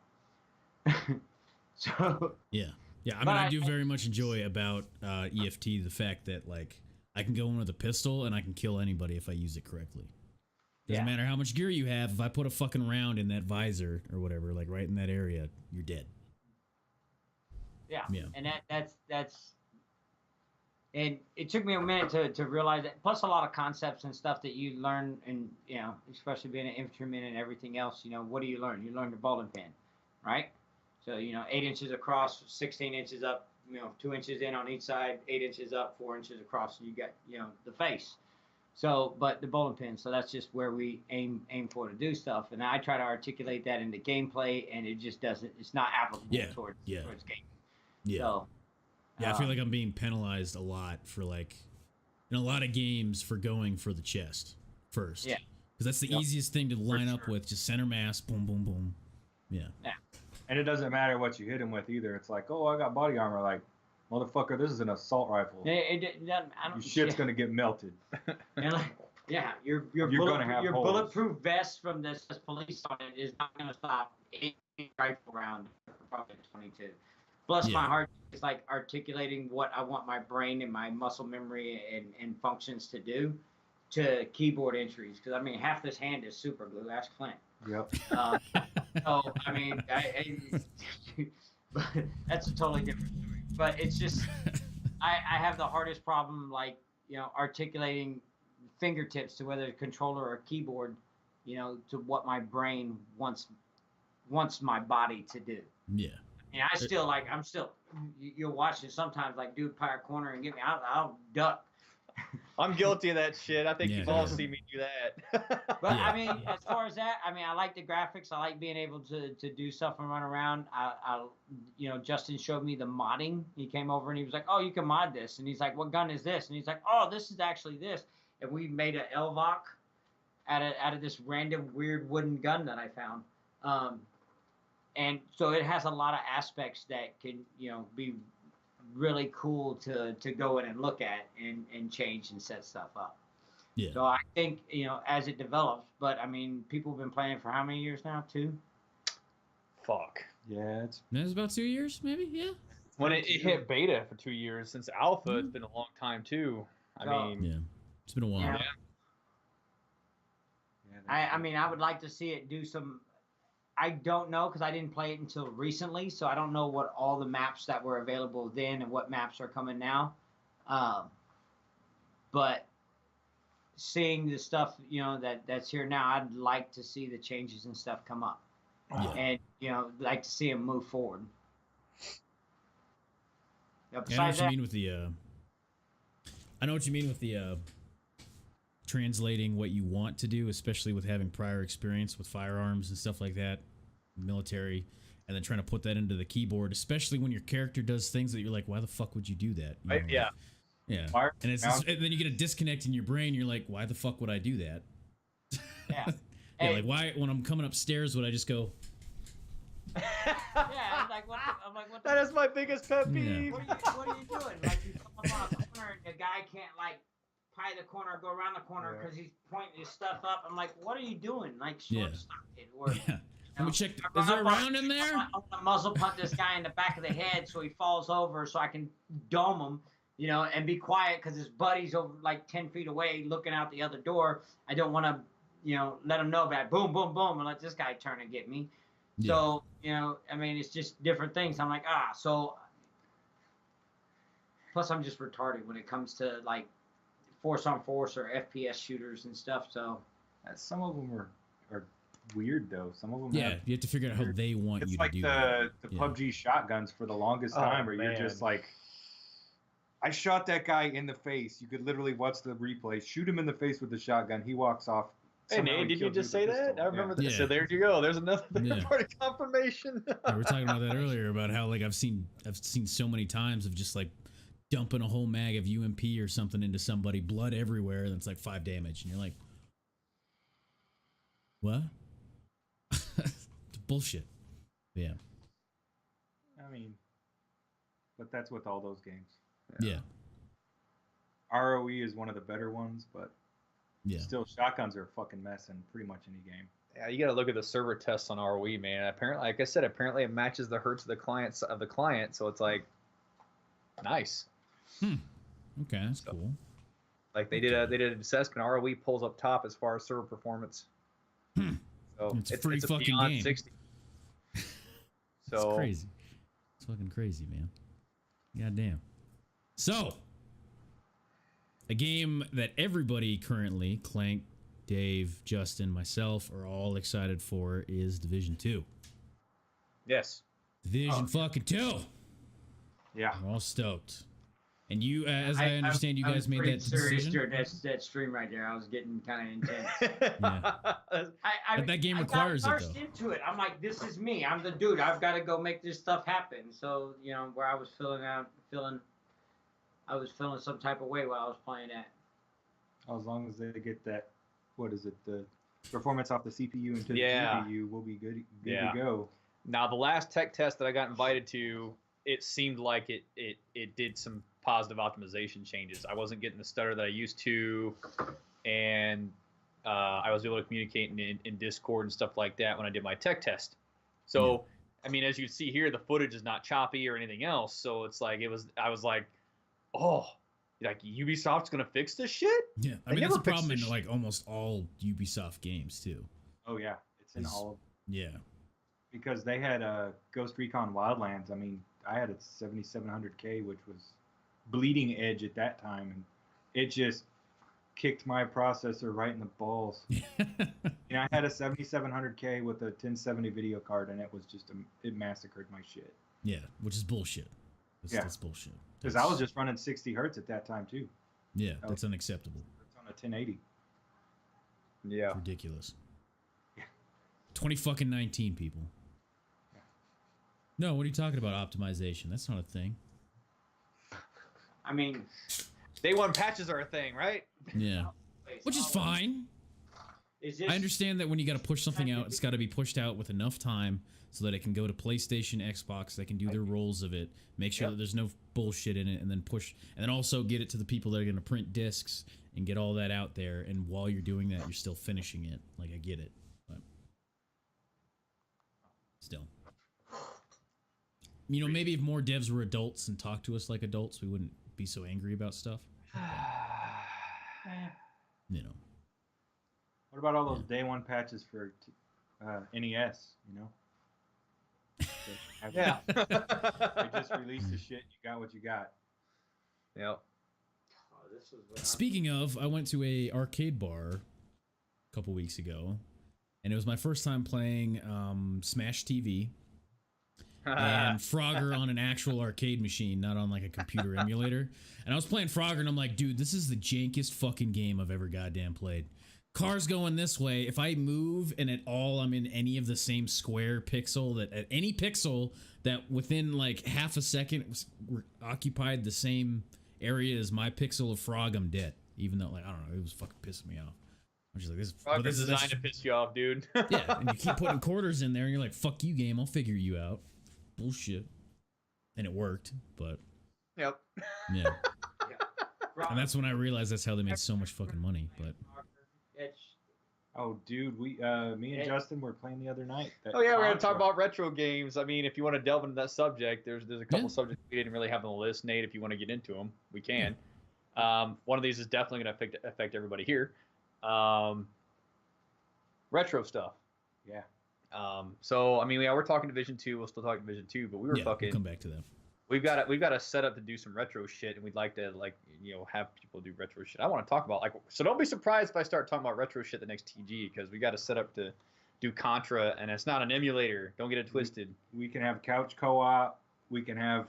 So yeah. Yeah, I mean, I do very much enjoy about EFT the fact that, like, I can go in with a pistol and I can kill anybody if I use it correctly. Doesn't matter how much gear you have. If I put a fucking round in that visor or whatever, like right in that area, you're dead. Yeah. And that's And it took me a minute to realize that. Plus, a lot of concepts and stuff that you learn, and especially being an infantryman and everything else. What do you learn? You learn the bowling pin, right? So 8 inches across, 16 inches up. 2 inches in on each side, 8 inches up, 4 inches across. And you got the face. So, but the bowling pin. So that's just where we aim for to do stuff. And I try to articulate that into gameplay, and it just doesn't. It's not applicable towards game. Yeah. So, I feel like I'm being penalized a lot for in a lot of games for going for the chest first. Yeah. Because that's the easiest thing to line up with. Just center mass, boom, boom, boom. Yeah. And it doesn't matter what you hit him with either. It's like, oh, I got body armor. Like, motherfucker, this is an assault rifle. Your shit's gonna get melted. And your bulletproof vest from this police on it is not gonna stop 8 rifle round for probably 22. Plus, my heart is like articulating what I want my brain and my muscle memory and functions to do to keyboard entries. Because, I mean, half this hand is super glue. Ask Clanc. Yep. So, I mean, but that's a totally different story. But it's just, I have the hardest problem, articulating fingertips to whether a controller or keyboard, to what my brain wants my body to do. Yeah. And I'm still, you'll watch it sometimes, dude, pie a corner and get me, I'll duck. I'm guilty of that shit. I think you've all seen me do that. But I mean, as far as that, I like the graphics. I like being able to do stuff and run around. Justin showed me the modding. He came over and he was like, "Oh, you can mod this." And he's like, "What gun is this?" And he's like, "Oh, this is actually this." And we made an LVOC out of this random weird wooden gun that I found. And so it has a lot of aspects that can, be really cool to go in and look at and change and set stuff up. Yeah. So I think, as it develops, but I mean, people have been playing for how many years now? 2? Fuck. Yeah, It's about 2 years, maybe. Yeah. When it hit beta for 2 years, since alpha, it's been a long time too. I mean, it's been a while. Yeah. I would like to see it do some. I don't know because I didn't play it until recently, so I don't know what all the maps that were available then and what maps are coming now. But seeing the stuff, that's here now, I'd like to see the changes and stuff come up, and like to see them move forward. I know what you mean with the. I know what you mean with the. Translating what you want to do, especially with having prior experience with firearms and stuff like that, military, and then trying to put that into the keyboard, especially when your character does things that you're like, why the fuck would you do that? Yeah. And and then you get a disconnect in your brain. You're like, why the fuck would I do that? Yeah. Like why when I'm coming upstairs would I just go? Yeah, I'm like, what? That is my biggest pet peeve. What are you doing? Like you come up on a corner and the guy can't pie the corner, go around the corner because he's pointing his stuff up. I'm like, what are you doing? Shortstop it. Or, Let me check. Is there a round in there? I want to muzzle punt this guy in the back of the head so he falls over so I can dome him, and be quiet because his buddy's over 10 feet away looking out the other door. I don't want to, let him know about boom, boom, boom, and let this guy turn and get me. Yeah. So, it's just different things. I'm like, so. Plus, I'm just retarded when it comes to force on force or FPS shooters and stuff. So some of them are weird though. Some of them you have to figure out how they want you to do the PUBG shotguns for the longest time where you're just like, I shot that guy in the face. You could literally watch the replay, shoot him in the face with the shotgun, he walks off. Hey Nate, did you just say that? I remember that. So there you go. There's another part of confirmation. We were talking about that earlier about how I've seen so many times of just dumping a whole mag of UMP or something into somebody, blood everywhere, and it's 5 damage, and you're like, what? It's bullshit. Yeah. I mean, but that's with all those games. Yeah. ROE is one of the better ones, but still, shotguns are a fucking mess in pretty much any game. Yeah, you got to look at the server tests on ROE, man. Apparently, like I said, it matches the hertz of the client, so it's nice. Okay, that's cool. They did a dissect and ROE pulls up top as far as server performance. So it's a free fucking game. 60. So it's crazy. It's fucking crazy, man. God damn. So A game that everybody currently, Clanc, Dave, Justin, myself, are all excited for is Division 2. Yes. Division fucking 2. Yeah. We're all stoked. And you, as I understand, you guys made that decision. During that stream right there, I was getting kind of intense. Yeah. But that game requires it, though. I though. got into it. I'm like, this is me. I'm the dude. I've got to go make this stuff happen. So, you know, where I was feeling some type of way while I was playing that. As long as they get that, what is it, the performance off the CPU into the Yeah. GPU, we'll be good to go. Now, the last tech test that I got invited to, it seemed like it did some positive optimization changes. I wasn't getting the stutter that I used to, and I was able to communicate in Discord and stuff like that when I did my tech test. So, I mean, as you see here, the footage is not choppy or anything else. So it's like I was like, oh, like Ubisoft's gonna fix this shit? Yeah, I mean that's a problem in like almost all Ubisoft games too. Oh yeah, it's in all of them. Yeah. Because they had Ghost Recon Wildlands. I mean, I had a 7700K, which was bleeding edge at that time, and it just kicked my processor right in the balls. And I had a 7700K with a 1070 video card, and it was just it massacred my shit. Yeah, which is bullshit. That's bullshit. Because I was just running 60 hertz at that time too. Yeah, that's unacceptable. It's on a 1080. Yeah. Ridiculous. 2019 people. Yeah. No, what are you talking about? Optimization? That's not a thing. I mean, Day 1 patches are a thing, right? Yeah. Which is fine. I understand that when you got to push something out, it's got to be pushed out with enough time so that it can go to PlayStation, Xbox, they can do their rolls of it, make sure that there's no bullshit in it, and then push, and then also get it to the people that are going to print discs and get all that out there, and while you're doing that, you're still finishing it. Like, I get it, but still. You know, maybe if more devs were adults and talked to us like adults, we wouldn't be so angry about stuff. You know. What about all those day 1 patches for NES, you know? Yeah. They just released the shit. You got what you got. Yep. Speaking of, I went to a arcade bar a couple weeks ago, and it was my first time playing Smash TV and Frogger on an actual arcade machine, not on like a computer emulator. And I was playing Frogger, and I'm like, dude, this is the jankiest fucking game I've ever goddamn played. Cars going this way. If I move and at all I'm in any of the same square pixel, that at any pixel that within like half a second occupied the same area as my pixel of Frog, I'm dead. Even though, like, I don't know, it was fucking pissing me off. I'm just like, this Frogger's designed to piss you off, dude. Yeah, and you keep putting quarters in there, and you're like, fuck you, game, I'll figure you out. Bullshit. And it worked, but Yep. yeah. And that's when I realized that's how they made so much fucking money, but Oh, dude, me and Justin were playing the other night. Oh yeah, we're gonna talk about retro games. I mean, if you want to delve into that subject, there's a couple subjects we didn't really have on the list. Nate, if you want to get into them, we can. One of these is definitely gonna affect everybody here. Retro stuff. Yeah. So I mean, we're talking Division 2. We'll still talk Division 2, but we were fucking. We'll come back to that. We've got a setup to do some retro shit, and we'd like to have people do retro shit. I want to talk about so don't be surprised if I start talking about retro shit the next TG, because we got a setup to do Contra, and it's not an emulator. Don't get it twisted. We can have couch co-op. We can have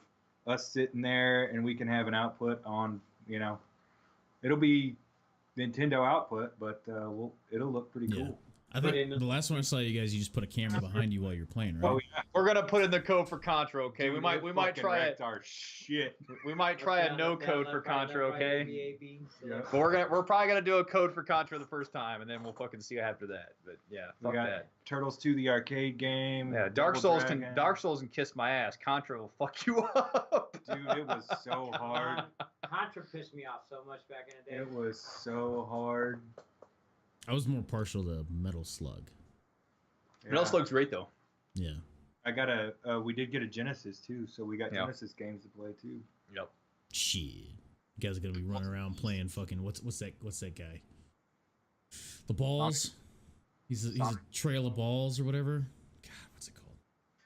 us sitting there, and we can have an output on. It'll be Nintendo output, but it'll look pretty cool. I think the last one I saw you guys, you just put a camera behind you while you're playing, right? Oh yeah. We're gonna put in the code for Contra, okay? Dude, we might try it. Our shit. We might try a no code for Contra, okay? Yeah. But we're probably gonna do a code for Contra the first time, and then we'll fucking see after that. But yeah, fuck that. Turtles 2, the arcade game. Yeah, Dark Souls can kiss my ass. Contra will fuck you up. Dude, it was so hard. Contra pissed me off so much back in the day. It was so hard. I was more partial to Metal Slug. Yeah. Metal Slug's great though. Yeah. I got we did get a Genesis too, so we got Genesis games to play too. Yep. Shit. You guys are gonna be running around playing fucking what's that guy? The Balls. He's a Trail of Balls or whatever. God, what's it called?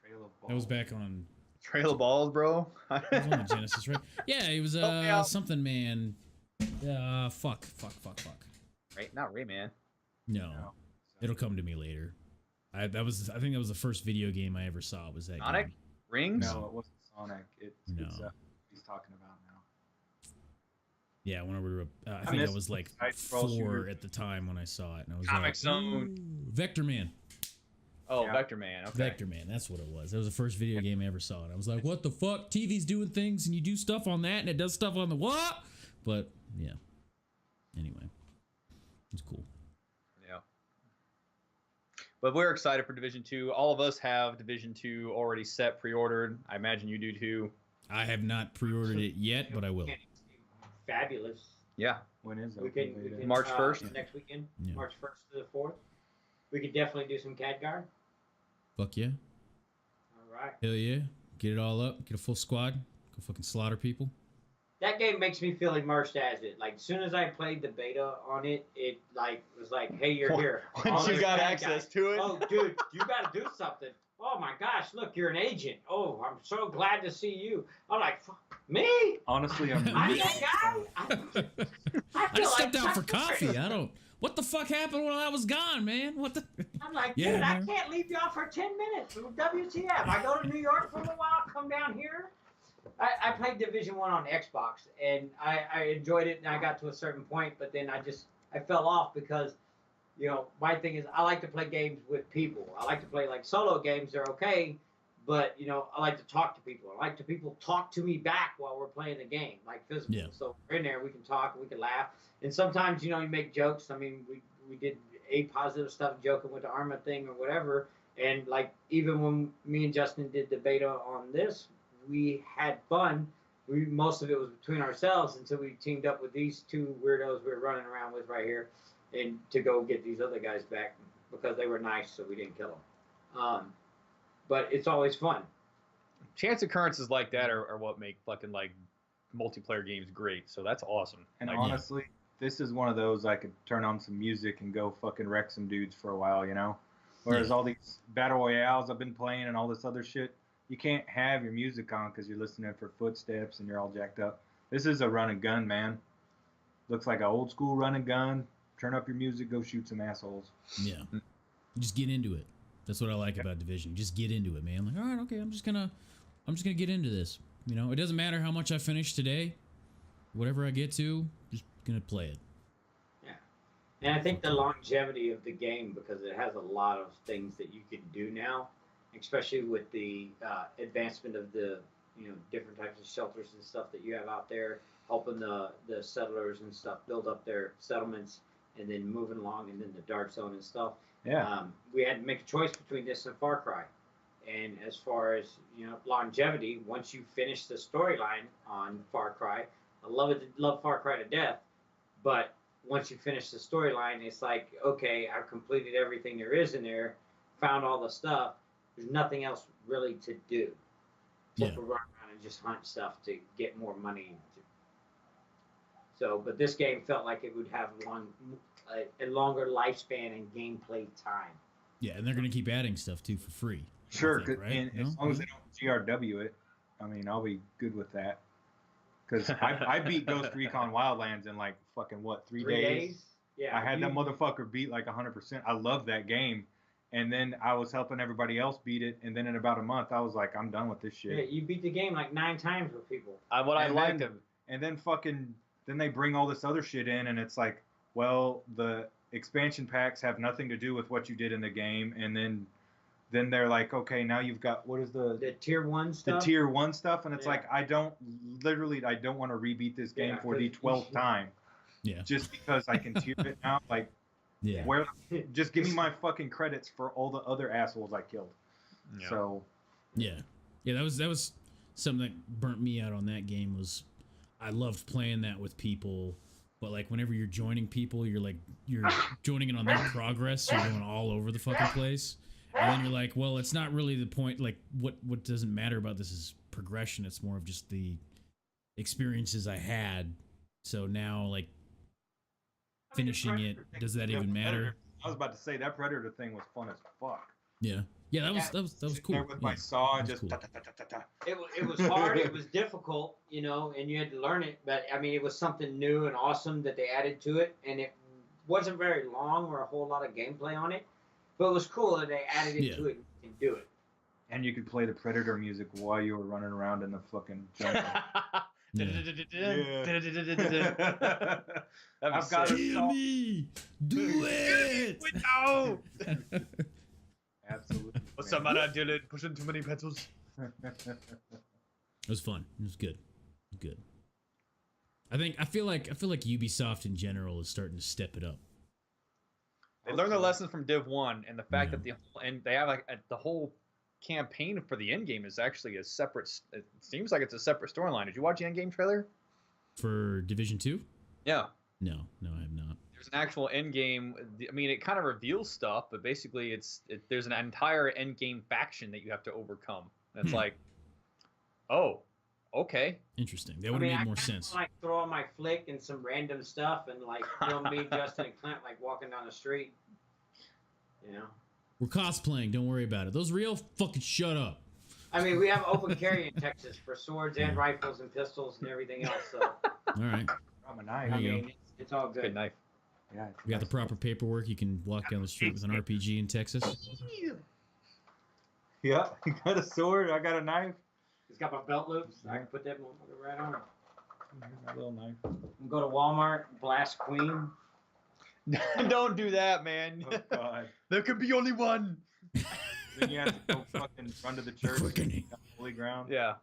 Trail of Balls. That was back on Trail of Balls, bro. it was on the Genesis, right? Yeah, it was something man. Fuck. Right? Not Rayman. No, it'll come to me later. I think that was the first video game I ever saw. Was that Sonic? game. Rings? No, it wasn't Sonic. It's he's talking about now. Yeah, when I were, I think I was like 4 at the time when I saw it, and I was Comic like, Zone. Vector Man. Oh, Yeah. Vector Man. Okay. Vector Man, that's what it was. That was the first video game I ever saw, and I was like, what the fuck? TV's doing things, and you do stuff on that, and it does stuff on the what? But yeah. Anyway, it's cool. Yeah. But we're excited for Division 2. All of us have Division 2 already set, pre-ordered. I imagine you do too. I have not pre-ordered it yet, but I will. Fabulous. Yeah. When is it? We can March 1st? next weekend, Yeah. March 1st to the 4th. We could definitely do some Khadgar. Fuck yeah. All right. Hell yeah. Get it all up. Get a full squad. Go fucking slaughter people. That game makes me feel immersed as it. Like, as soon as I played the beta on it, it was like, hey, you're here. Once you there's got bad access guys. to it. Oh, dude, you got to do something. Oh, my gosh, look, you're an agent. Oh, I'm so glad to see you. I'm like, me? Honestly, I'm I'm that guy? I I feel just stepped like out for Chuck coffee. What the fuck happened when I was gone, man? What the? I'm like, Yeah, dude, man. I can't leave y'all for 10 minutes. WTF? I go to New York for a little while, come down here. I played Division 1 on Xbox, and I enjoyed it, and I got to a certain point, but then I fell off because, you know, my thing is I like to play games with people. I like to play, like, solo games. They're okay, but, you know, I like to talk to people. I like to people talk to me back while we're playing the game, like physical. Yeah. So we're in there, we can talk, we can laugh. And sometimes, you know, you make jokes. I mean, we did A positive stuff, joking with the Arma thing or whatever. And, like, even when me and Justin did the beta on this, we had fun. Most of it was between ourselves until we teamed up with these two weirdos we were running around with right here, and to go get these other guys back because they were nice, so we didn't kill them. But it's always fun. Chance occurrences like that are what make fucking like multiplayer games great. So that's awesome. And Like, honestly, this is one of those I could turn on some music and go fucking wreck some dudes for a while, you know? Whereas all these battle royales I've been playing and all this other shit, you can't have your music on because you're listening for footsteps and you're all jacked up. This is a run and gun, man. Looks like an old school run and gun. Turn up your music, go shoot some assholes. Yeah. Just get into it. That's what I like about Division. Just get into it, man. Like, all right, okay, I'm just gonna get into this. You know, it doesn't matter how much I finish today. Whatever I get to, just gonna play it. Yeah. And I think the longevity of the game, because it has a lot of things that you can do now, especially with the advancement of the, you know, different types of shelters and stuff that you have out there, helping the settlers and stuff build up their settlements, and then moving along, and then the dark zone and stuff. Yeah. We had to make a choice between this and Far Cry. And as far as, you know, longevity, once you finish the storyline on Far Cry, I love Far Cry to death, but once you finish the storyline, it's like, okay, I've completed everything there is in there, found all the stuff. There's nothing else really to do. Except for run around and just hunt stuff to get more money. So, but this game felt like it would have a longer lifespan and gameplay time. Yeah, and they're gonna keep adding stuff too for free. Sure, I think, right? and as long as they don't GRW it, I mean, I'll be good with that. Because I beat Ghost Recon Wildlands in like fucking, what, 3 days? Yeah. I had that motherfucker beat like 100%. I love that game. And then I was helping everybody else beat it. And then in about a month, I was like, I'm done with this shit. Yeah, you beat the game like 9 times with people. Then they bring all this other shit in, and it's like, well, the expansion packs have nothing to do with what you did in the game. And then they're like, okay, now you've got, what is the tier 1 stuff? The tier 1 stuff. And it's like, I don't want to rebeat this game for the 12th time. Yeah. Just because I can tier it now. Like, yeah. Where, just give me my fucking credits for all the other assholes I killed. Yeah. So. Yeah. Yeah, that was something that burnt me out on that game. Was I loved playing that with people, but like whenever you're joining people, you're joining in on their progress. You're going all over the fucking place. And then you're like, well, it's not really the point. Like, what doesn't matter about this is progression. It's more of just the experiences I had. So now, like, finishing it, does that even matter? I was about to say, that Predator thing was fun as fuck. Yeah. Yeah, that was cool. There with my Yeah, saw and that was just cool. ta-ta-ta-ta-ta. It was hard. It was difficult, you know, and you had to learn it. But I mean, it was something new and awesome that they added to it, and it wasn't very long or a whole lot of gameplay on it. But it was cool that they added it to it and do it. And you could play the Predator music while you were running around in the fucking jungle. I've got Kill a saw. me! Do it! No! Absolutely. What's the matter, Dylan? Pushing too many pencils. It was fun. It was good. Good. I feel like Ubisoft in general is starting to step it up. They learned their lessons from Div 1, and the fact that they have like the whole campaign for the end game is actually a separate. It seems like it's a separate storyline. Did you watch the end game trailer? For Division 2? Yeah. No, I have not. There's an actual end game. I mean, it kind of reveals stuff, but basically, there's an entire end game faction that you have to overcome. And it's like, oh, okay. Interesting. That would have made more sense. Like throw on my flick and some random stuff, and like film me, Justin and Clanc, like walking down the street. You know. We're cosplaying. Don't worry about it. Those real? Fucking shut up. I mean, we have open carry in Texas for swords and rifles and pistols and everything else. So. All right. I'm a knife. I mean, it's all good. Good knife. Yeah, We got the proper paperwork. You can walk down the street with an RPG in Texas. Yeah, you got a sword. I got a knife. It's got my belt loops. I can put that motherfucker right on. Here's my little knife. Go to Walmart, blast Queen. Don't do that, man. Oh God. There could be only one. Then you have to go fucking run to the church. Quickening. On holy ground. Yeah.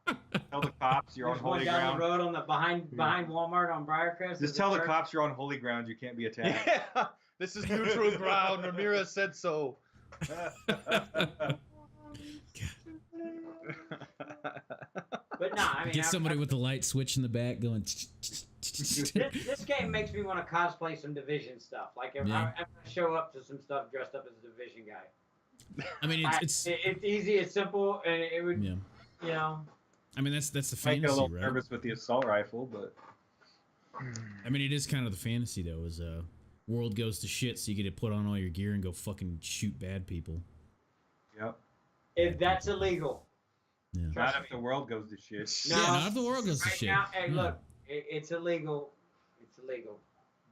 Tell the cops you're on There's one holy down ground. the road on the behind Walmart on Briarcrest. Just tell the cops you're on holy ground. You can't be attacked. Yeah. This is neutral ground. Ramirez said so. But no, I mean, Get somebody with the light switch in the back going. This game makes me want to cosplay some Division stuff. Like if Yeah. I show up to some stuff dressed up as a Division guy. I mean, it's It's easy, it's simple, and it would, yeah. you know. I mean, that's the Might get a fantasy, little right? nervous with the assault rifle, but I mean, it is kind of the fantasy though. Is world goes to shit, so you get to put on all your gear and go fucking shoot bad people. yep. If that's illegal. Yeah. Not if the world goes to shit. No, Yeah, not if the world goes to right shit. now, hey, Yeah. look, it's illegal. It's illegal.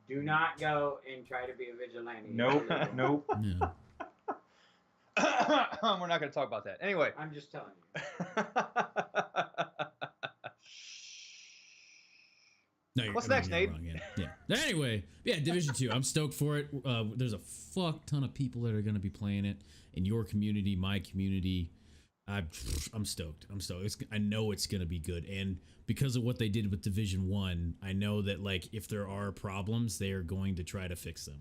Do not go and try to be a vigilante. It's Nope. illegal. Nope. Yeah. We're not going to talk about that. Anyway. I'm just telling you. No, you're, What's I mean, next, you're Nate? wrong, yeah. Anyway, yeah, Division 2. I'm stoked for it. There's a fuck ton of people that are going to be playing it in your community, my community. I'm stoked. I know it's going to be good. And because of what they did with Division 1, I know that like if there are problems, they are going to try to fix them.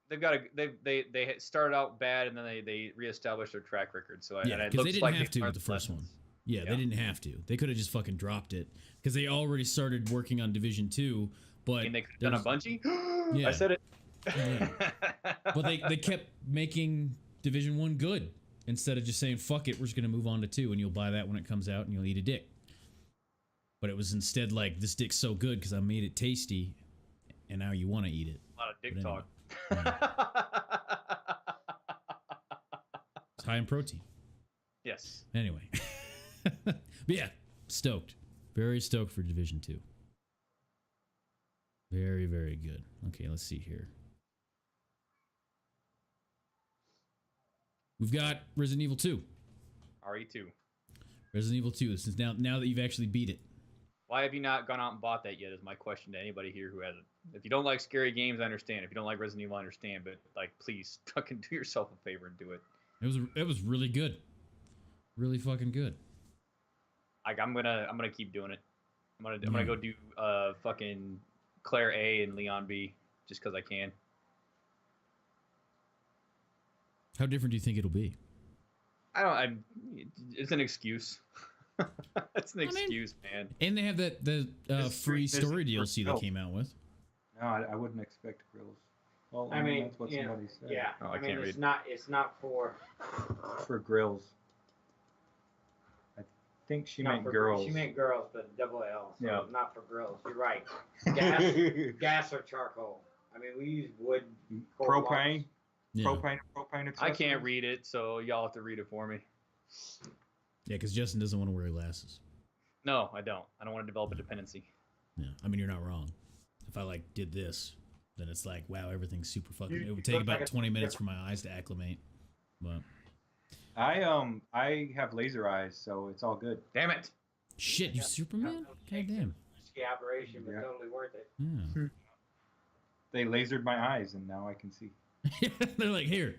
They've got they started out bad and then they reestablished their track record. So Yeah, it because they looks didn't like have to with learned the first one. lessons. Yeah, Yeah. they didn't have to. They could have just fucking dropped it because they already started working on Division 2. But And they could have done a Bungie. Yeah. I said it. Yeah. But they kept making Division 1 good instead of just saying, fuck it, we're just going to move on to 2 and you'll buy that when it comes out and you'll eat a dick. But it was instead like, this dick's so good because I made it tasty and now you want to eat it. A lot of dick But anyway. talk. It's high in protein. Yes. Anyway. But yeah, stoked. Very stoked for Division 2. Very, very good. Okay, let's see here. We've got Resident Evil 2. RE2. Resident Evil 2. This is now that you've actually beat it. Why have you not gone out and bought that yet? Is my question to anybody here who hasn't. If you don't like scary games, I understand. If you don't like Resident Evil, I understand. But like, please, fucking do yourself a favor and do it. It was really good. Really fucking good. Like, I'm gonna keep doing it. I'm gonna go do fucking Claire A and Leon B just because I can. How different do you think it'll be? It's an excuse. It's an excuse, man. And they have the free story DLC they came out with. No, I wouldn't expect grills. Well, I mean, that's what you know, somebody said. yeah. Oh, I I mean, can't it's read. not for. For grills. I think she not meant for girls. She meant girls, but double L. So Yeah. not for grills. You're right. Gas or charcoal. I mean, we use wood. coal Propane. Yeah. propane I accessories. can't read it, so y'all have to read it for me. Yeah, because Justin doesn't want to wear glasses. No, I don't. I don't want to develop a dependency. Yeah, I mean, you're not wrong. If I like did this, then it's like, wow, everything's super fucking. You It would take look about like a- 20 minutes for my eyes to acclimate. But I have laser eyes, so it's all good. Damn it. shit, you Superman? God damn. Risky operation, but Yeah. totally worth it. Yeah. They lasered my eyes, and now I can see. They're like, here.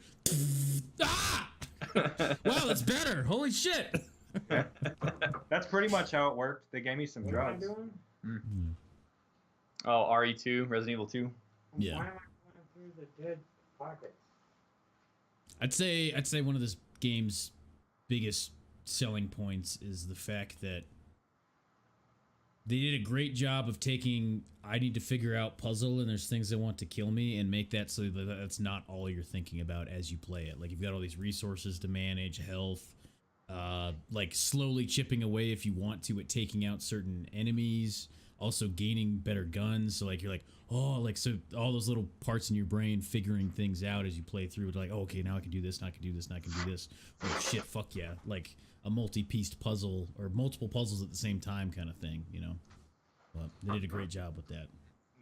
Ah! Wow, that's better. Holy shit. That's pretty much how it worked. They gave me some What am I drugs. doing? Mm. Oh, RE2, Resident Evil 2. Yeah. Why am I going through the dead pockets? I'd say one of this game's biggest selling points is the fact that they did a great job of taking I need to figure out puzzle and there's things that want to kill me and make that so that that's not all you're thinking about as you play it. Like you've got all these resources to manage, health, like slowly chipping away if you want to at taking out certain enemies, also gaining better guns. So like you're like, oh, like so all those little parts in your brain figuring things out as you play through. It's like, oh, okay, now I can do this, now I can do this, now I can do this. Oh shit, fuck yeah. Like a multi-pieced puzzle or multiple puzzles at the same time kind of thing, you know. But they did a great job with that.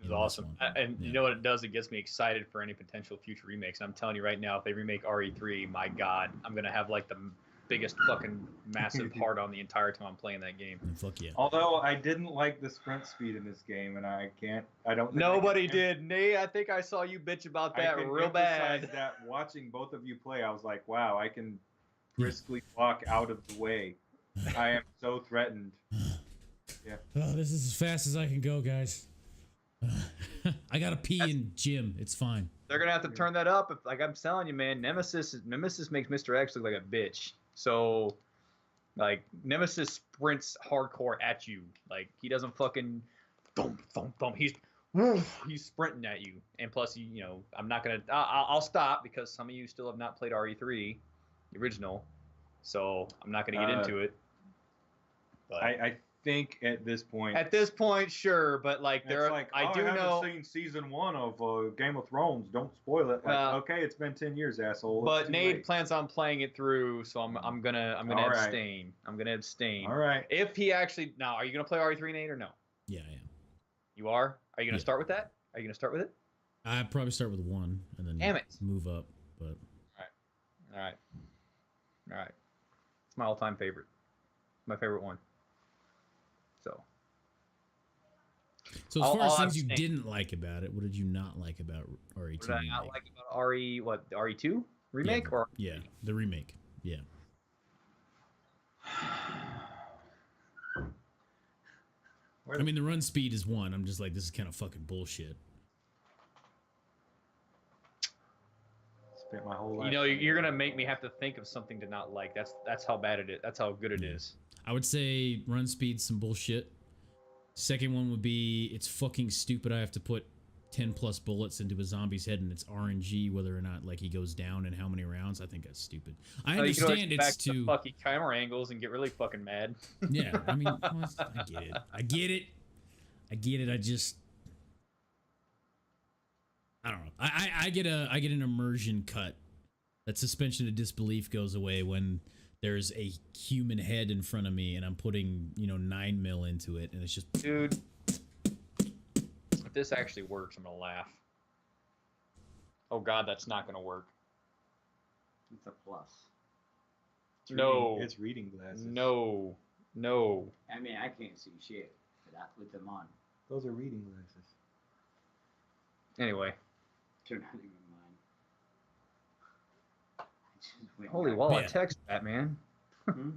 It was awesome. And Yeah. you know what it does? It gets me excited for any potential future remakes. And I'm telling you right now, if they remake RE3, my God, I'm going to have like the biggest fucking massive heart on the entire time I'm playing that game. And fuck yeah. Although I didn't like the sprint speed in this game, and I don't. think I can Nobody did. Nate, I think I saw you bitch about I that can real emphasize bad. that watching both of you play, I was like, wow, I can briskly walk out of the way. I am so threatened. Oh, this is as fast as I can go, guys. I gotta pee in gym. It's fine. They're going to have to turn that up. If, like I'm telling you, man, Nemesis makes Mr. X look like a bitch. So, like, Nemesis sprints hardcore at you. Like, he doesn't fucking thump, thump, thump. He's sprinting at you. And plus, you know, I'm not going to... I'll stop because some of you still have not played RE3, the original. So, I'm not going to get into it. But I think at this point, at this point, sure. But, like, it's like, I do haven't know... seen season 1 of Game of Thrones. Don't spoil it. Like, okay, it's been 10 years, asshole. But It's too Nate late. plans on playing it through, so I'm gonna All right. abstain. I'm gonna abstain. All right. If he actually now, are you gonna play RE3, Nate, or no? Yeah, I am. You are. Are you gonna Yeah. start with that? Are you gonna start with it? I'd probably start with 1 and then Damn it. move up. But All right. It's my all-time favorite. My favorite one. so as far as I'll things you abstain. didn't like about it, what did you not like about RE2 What did I remake? not like about RE? What the RE2 remake or? Yeah, the remake. Yeah. I mean, the run speed is 1. I'm just like, this is kind of fucking bullshit. Spent my whole life. You know, you're gonna make me have to think of something to not like. That's how bad it is. That's how good it is. I would say run speed's some bullshit. Second one would be it's fucking stupid. I have to put 10 plus bullets into a zombie's head and it's RNG whether or not like he goes down and how many rounds. I think that's stupid. I You can always understand go back it's to the to fucking camera angles and get really fucking mad. yeah. I mean, well, I get it. I get it. I just I don't know. I get an immersion cut. That suspension of disbelief goes away when there's a human head in front of me and I'm putting 9 mil into it and it's just Dude, if this actually works, I'm gonna laugh. Oh God, that's not gonna work. It's a plus. No. It's reading glasses. No. I mean, I can't see shit with them on. Those are reading glasses. Anyway, They're not even mine. I just went holy back. wall, I Yeah. text that, man. Hmm?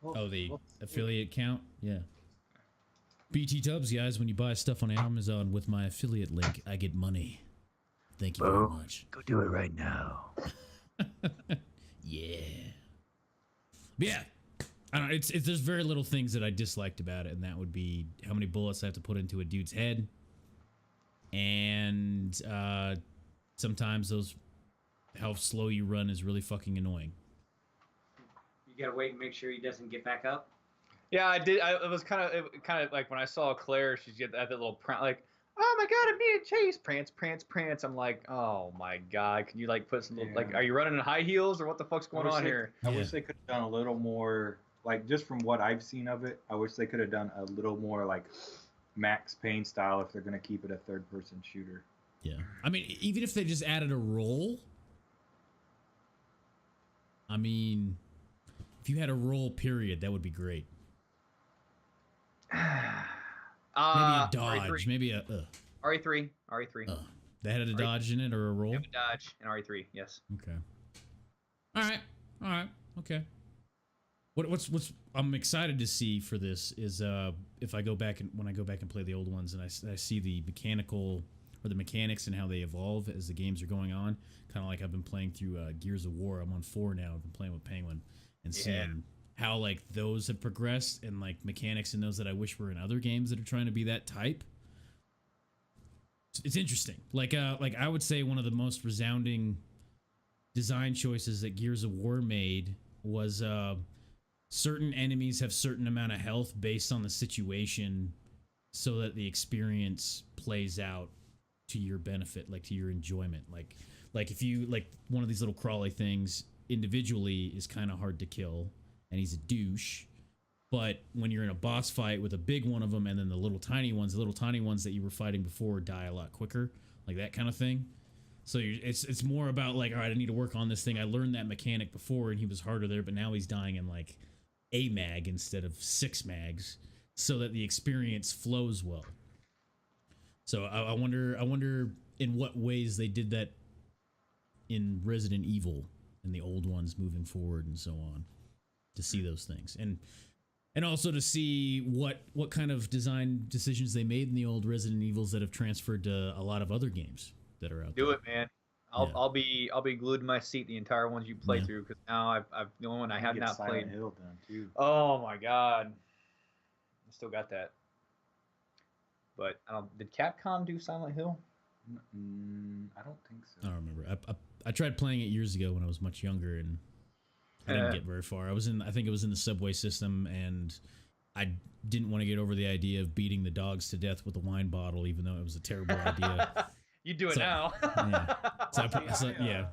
oh the affiliate count. Yeah. BT Tubs, guys, when you buy stuff on Amazon with my affiliate link, I get money. Thank you very much. Go do it right now. Yeah. But yeah. I don't know. It's there's very little things that I disliked about it, and that would be how many bullets I have to put into a dude's head. And sometimes how slow you run is really fucking annoying. You gotta wait and make sure he doesn't get back up. Yeah, I did. It was kind of like when I saw Claire, she's get that little prompt, like, oh my god, I'm being chased, prance, prance, prance. I'm like, oh my god, can you like put some like, are you running in high heels or what the fuck's going on here? I wish they could have done a little more, like just from what I've seen of it, I wish they could have done a little more like Max Payne style if they're gonna keep it a third-person shooter. Yeah, I mean, even if they just added a roll. I mean, if you had a roll period, that would be great. Maybe a dodge, RE3. maybe a RE3. They had a dodge in it or a roll. You have a dodge in RE3, yes. Okay. All right. Okay. What's I'm excited to see for this is if I go back and when I go back and play the old ones and I see the mechanical or the mechanics and how they evolve as the games are going on, kind of like I've been playing through Gears of War. I'm on 4 now. I've been playing with Penguin and seeing how like those have progressed and like mechanics in those that I wish were in other games that are trying to be that type. It's interesting. Like I would say one of the most resounding design choices that Gears of War made was certain enemies have certain amount of health based on the situation so that the experience plays out to your benefit, like to your enjoyment. Like if you like one of these little crawly things individually is kind of hard to kill and he's a douche, but when you're in a boss fight with a big one of them and then the little tiny ones that you were fighting before die a lot quicker, like that kind of thing. So it's more about like, all right, I need to work on this thing. I learned that mechanic before and he was harder there, but now he's dying in like a mag instead of 6 mags so that the experience flows well. So I wonder in what ways they did that in Resident Evil and the old ones moving forward and so on, to see those things and also to see what kind of design decisions they made in the old Resident Evils that have transferred to a lot of other games that are out there. Do it, man. I'll be glued to my seat the entire ones you play through because now I've the only one I have not played. Silent Hill done too. Oh my god, I still got that. But did Capcom do Silent Hill? I don't think so. I don't remember. I tried playing it years ago when I was much younger and I didn't get very far. I think it was in the subway system and I didn't want to get over the idea of beating the dogs to death with a wine bottle, even though it was a terrible idea. You do it now. Yeah.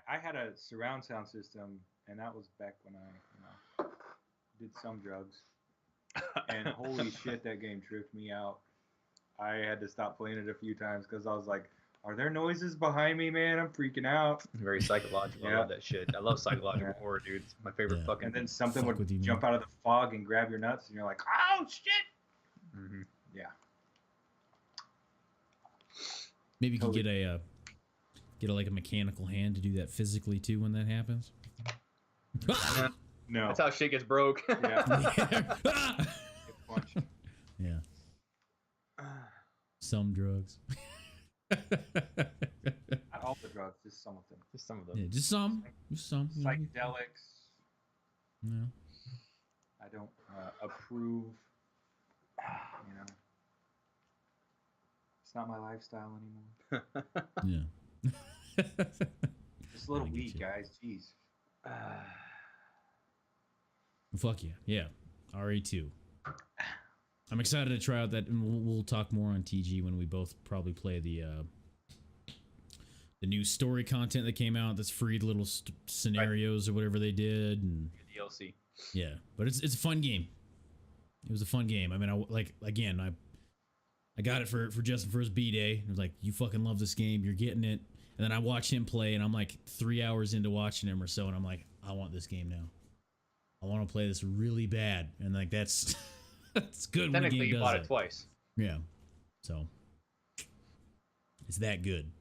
I had a surround sound system, and that was back when I did some drugs. And holy shit, that game tripped me out. I had to stop playing it a few times because I was like, are there noises behind me, man? I'm freaking out. Very psychological. I love that shit. I love psychological horror, dude. It's my favorite fucking. And then something would jump out of the fog and grab your nuts, and you're like, oh shit. Mm-hmm. Yeah. Maybe you could get a like a mechanical hand to do that physically too when that happens. No. That's how shit gets broke. Yeah. Get punched. Yeah. Some drugs. Not all the drugs, just some of them. Just some of them. Yeah, just some. Just some. Psychedelics. Yeah. I don't approve. It's not my lifestyle anymore. Yeah. Just a little weed, guys. Jeez. Fuck yeah. Yeah. RE2. I'm excited to try out that, and we'll talk more on TG when we both probably play the new story content that came out. That's free, the little scenarios or whatever they did, and DLC. Yeah, but it's a fun game. It was a fun game. I mean, I got it for Justin for his B-Day. I was like, you fucking love this game. You're getting it. And then I watched him play, and I'm like 3 hours into watching him or so, and I'm like, I want this game now. I want to play this really bad. And like that's that's good when the game does you bought it twice. Yeah. So it's that good.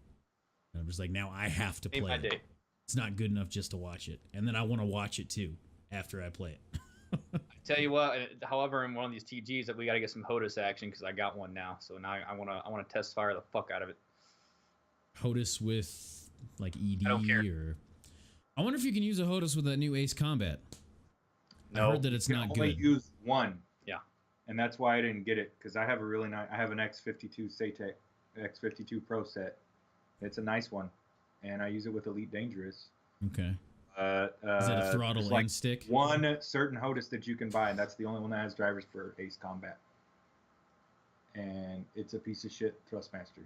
And I'm just like, now I have to play it. It's not good enough just to watch it. And then I want to watch it too after I play it. I tell you what, however, in one of these TGs that we got to get some HOTUS action because I got one now. So now I want to test fire the fuck out of it. HOTUS with like ED I don't care. or I wonder if you can use a HOTUS with that new Ace Combat. No. I heard that it's not good. I only use one. Yeah. And that's why I didn't get it because I have a really nice. I have an X52 Satec, X52 Pro set. It's a nice one, and I use it with Elite Dangerous. Okay. Is that a throttle and stick? One certain HOTUS that you can buy, and that's the only one that has drivers for Ace Combat. and it's a piece of shit Thrustmaster.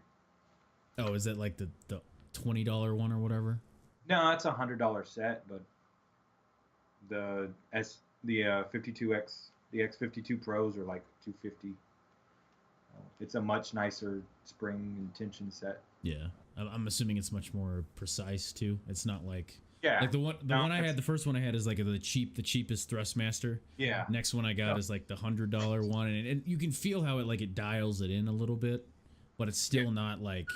Oh, is that like the $20 one or whatever? No, it's $100 set, but the 52X, the X52 Pros are like $250. It's a much nicer spring and tension set. Yeah, I'm assuming it's much more precise too. It's not like Yeah, the one I had. The first one I had is like the cheapest Thrustmaster. Yeah. Next one I got is like the $100 one, and you can feel how it dials it in a little bit, but it's still not like.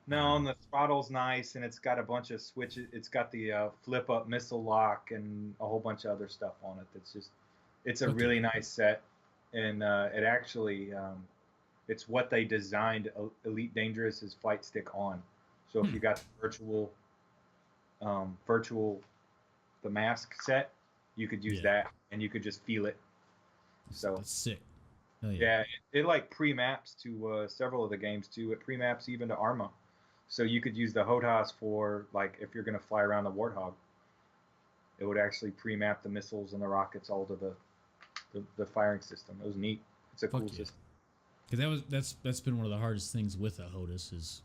No, and the throttle's nice, and it's got a bunch of switches. It's got the flip-up missile lock and a whole bunch of other stuff on it. It's a really nice set, and it actually, it's what they designed Elite Dangerous's flight stick on. So if you got the the mask set, you could use that, and you could just feel it. So that's sick. Oh, yeah, it like pre-maps to several of the games too. It pre-maps even to Arma. So you could use the HOTAS for, like, if you're going to fly around the Warthog. It would actually pre-map the missiles and the rockets all to the firing system. It was neat. It's a cool system. Because that's been one of the hardest things with a HOTAS is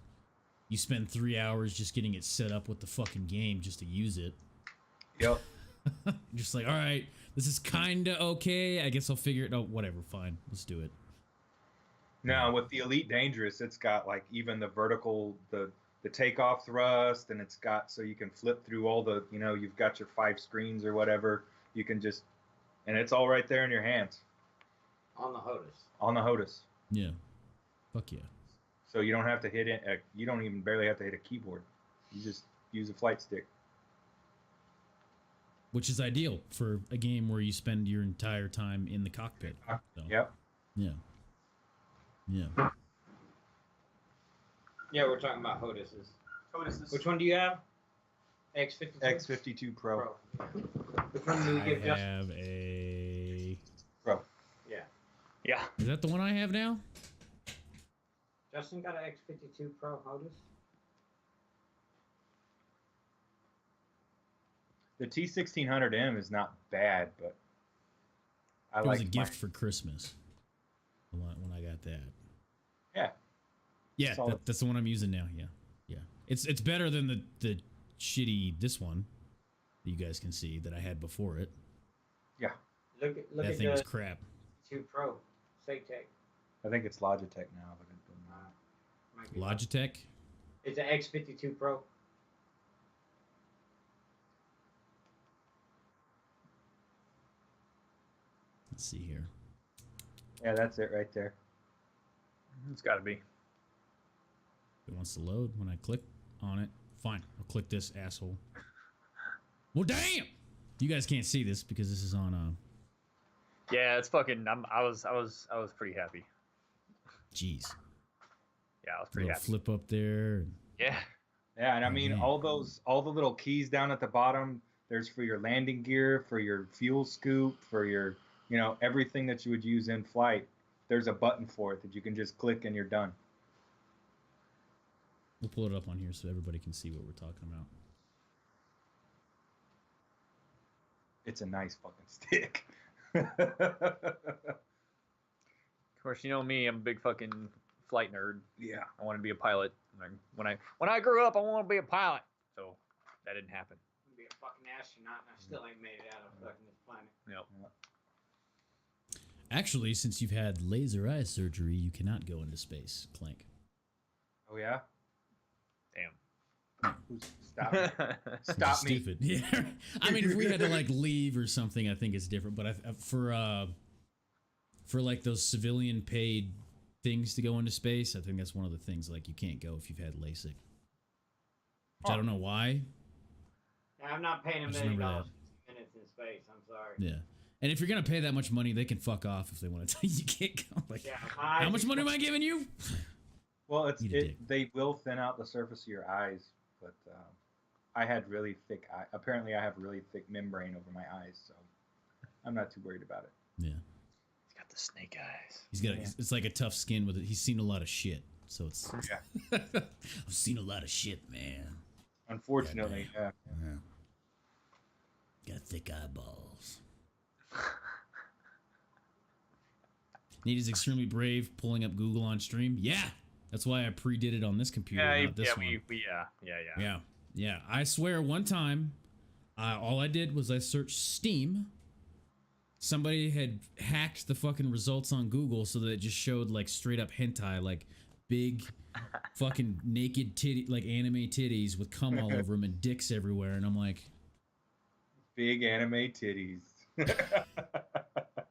you spend 3 hours just getting it set up with the fucking game just to use it. Yep. Just like, all right, this is kind of okay. I guess I'll figure it out. Whatever, fine. Let's do it. Now, with the Elite Dangerous, it's got, like, even the vertical, the takeoff thrust, and it's got, so you can flip through all the, you've got your 5 screens or whatever. You can just, and it's all right there in your hands. On the HOTAS. On the HOTAS. Yeah. Fuck yeah. So you don't have to hit it, you don't even barely have to hit a keyboard. You just use a flight stick. Which is ideal for a game where you spend your entire time in the cockpit. So, Yep. Yeah. Yeah. Yeah, we're talking about HOTASes. Which one do you have? X52? X52 Pro. Which one do we give I Justin? have a... Pro. Yeah. Yeah. Is that the one I have now? Justin got an X52 Pro HOTAS? The T1600M is not bad, but It was a gift for Christmas when I got that. Yeah. Yeah, that's the one I'm using now. Yeah, yeah. It's better than the shitty this one that you guys can see that I had before it. Yeah. Look that at thing the was crap. 2 Pro. Saytech. I think it's Logitech now. Logitech? It's an X52 Pro. Let's see here. Yeah, that's it right there. It's got to be. It wants to load when I click on it. Fine, I'll click this asshole. Well, damn! You guys can't see this because this is on. Yeah, it's fucking. I was pretty happy. Jeez. Yeah, I was pretty happy. Flip up there. Yeah. Yeah, and I mean all the little keys down at the bottom. There's for your landing gear, for your fuel scoop, for your everything that you would use in flight. There's a button for it that you can just click and you're done. We'll pull it up on here so everybody can see what we're talking about. It's a nice fucking stick. Of course, you know me. I'm a big fucking flight nerd. Yeah. I want to be a pilot. When I grew up, I want to be a pilot. So that didn't happen. I'm gonna be a fucking astronaut, and I still ain't made it out of fucking this planet. Yep. Actually, since you've had laser eye surgery, you cannot go into space, Clanc. Oh yeah. Damn. Stop me. Stop me. Stupid. Yeah. I mean, if we had to like leave or something, I think it's different. But for like those civilian paid things to go into space, I think that's one of the things like you can't go if you've had LASIK. Which I don't know why. Now, I'm not paying $1 million for 2 minutes in space. I'm sorry. Yeah. And if you're gonna pay that much money, they can fuck off if they want to tell you can't go. Like, Yeah, how much money am I giving you? Well, they will thin out the surface of your eyes, but I had really thick eye. Apparently, I have really thick membrane over my eyes, so I'm not too worried about it. Yeah. He's got the snake eyes. He's got it's like a tough skin with it. He's seen a lot of shit, so it's. Yeah. I've seen a lot of shit, man. Unfortunately, yeah. Got thick eyeballs. Nate is extremely brave pulling up Google on stream. Yeah, that's why I pre-did it on this computer, not this one. Yeah. I swear, one time, all I did was I searched Steam. Somebody had hacked the fucking results on Google so that it just showed like straight up hentai, like big fucking naked titty, like anime titties with cum all over them and dicks everywhere. And I'm like, big anime titties.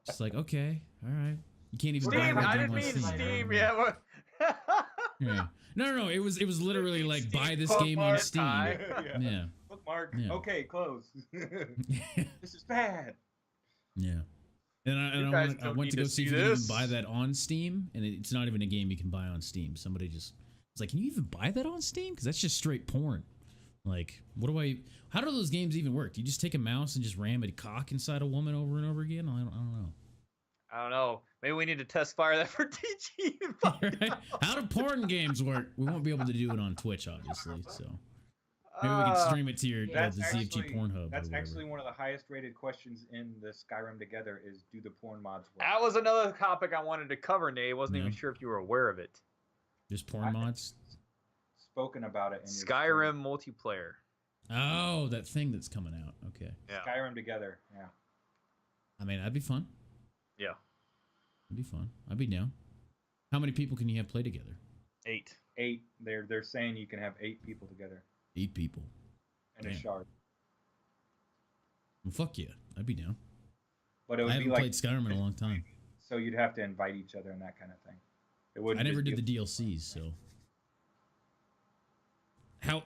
just like, okay, all right. You can't even buy Steam, that I game didn't on mean Steam. Steam. Yeah. What? Yeah. No. It was literally like buy this Bookmark game on Steam. time. Yeah. Bookmark. Yeah. Okay, close. This is bad. Yeah. And I went to go see if you can even buy that on Steam, and it's not even a game you can buy on Steam. Somebody just was like, "Can you even buy that on Steam? Because that's just straight porn." Like, how do those games even work? Do you just take a mouse and just ram a cock inside a woman over and over again? I don't know. I don't know. Maybe we need to test fire that for TG. Right? How do porn games work? We won't be able to do it on Twitch, obviously. So maybe we can stream it to your the ZFG Pornhub. That's actually one of the highest rated questions in the Skyrim Together is, do the porn mods work? That was another topic I wanted to cover, Nate. I wasn't even sure if you were aware of it. Just porn mods? Spoken about it in Skyrim multiplayer. Oh, that thing that's coming out. Okay. Yeah. Skyrim Together, yeah. I mean, that'd be fun. Yeah. It'd be fun. I'd be down. How many people can you have play together? 8. 8. They're saying you can have 8 people together. 8 people. In a shard. Well, fuck yeah. I'd be down. But it would I haven't be like played Skyrim in a long time. So you'd have to invite each other and that kind of thing. It wouldn't. I never did the DLCs, so.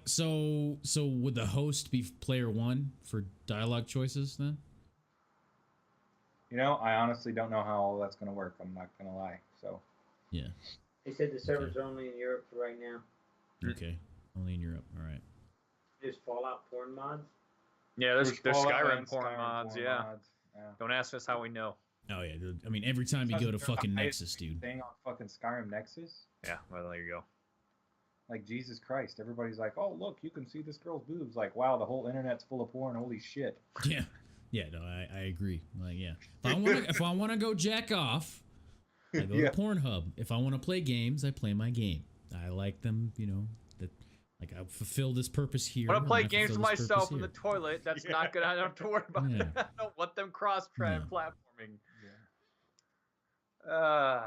So would the host be player 1 for dialogue choices then? You know, I honestly don't know how all that's going to work. I'm not going to lie. So. Yeah. They said the servers are only in Europe for right now. Okay. Only in Europe. All right. There's Fallout porn mods. Yeah, there's Fallout Skyrim and porn mods. porn Yeah. mods. Yeah. Don't ask us how we know. Oh yeah. I mean, every time you go to fucking Nexus, dude. Thing on fucking Skyrim Nexus. Yeah. Well, there you go. Like, Jesus Christ, everybody's like, oh, look, you can see this girl's boobs. Like, wow, the whole internet's full of porn. Holy shit. Yeah. Yeah, no, I agree. Like, yeah. If I want to go jack off, I go to Pornhub. If I want to play games, I play my game. I like them, like I fulfill this purpose here. I want to play games for myself in the toilet. That's not good. I don't have to worry about it. I don't want them cross-platforming. Yeah.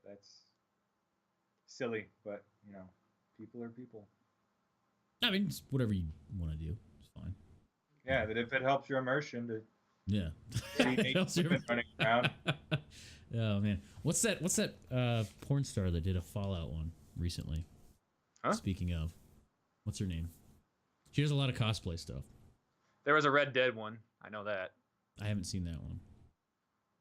That's silly, but people are people. I mean, it's whatever you want to do, it's fine. Yeah, but if it helps your immersion to running around. Oh man, what's that porn star that did a Fallout one recently? Huh? Speaking of, what's her name? She does a lot of cosplay stuff. There was a Red Dead one. I know that. I haven't seen that one.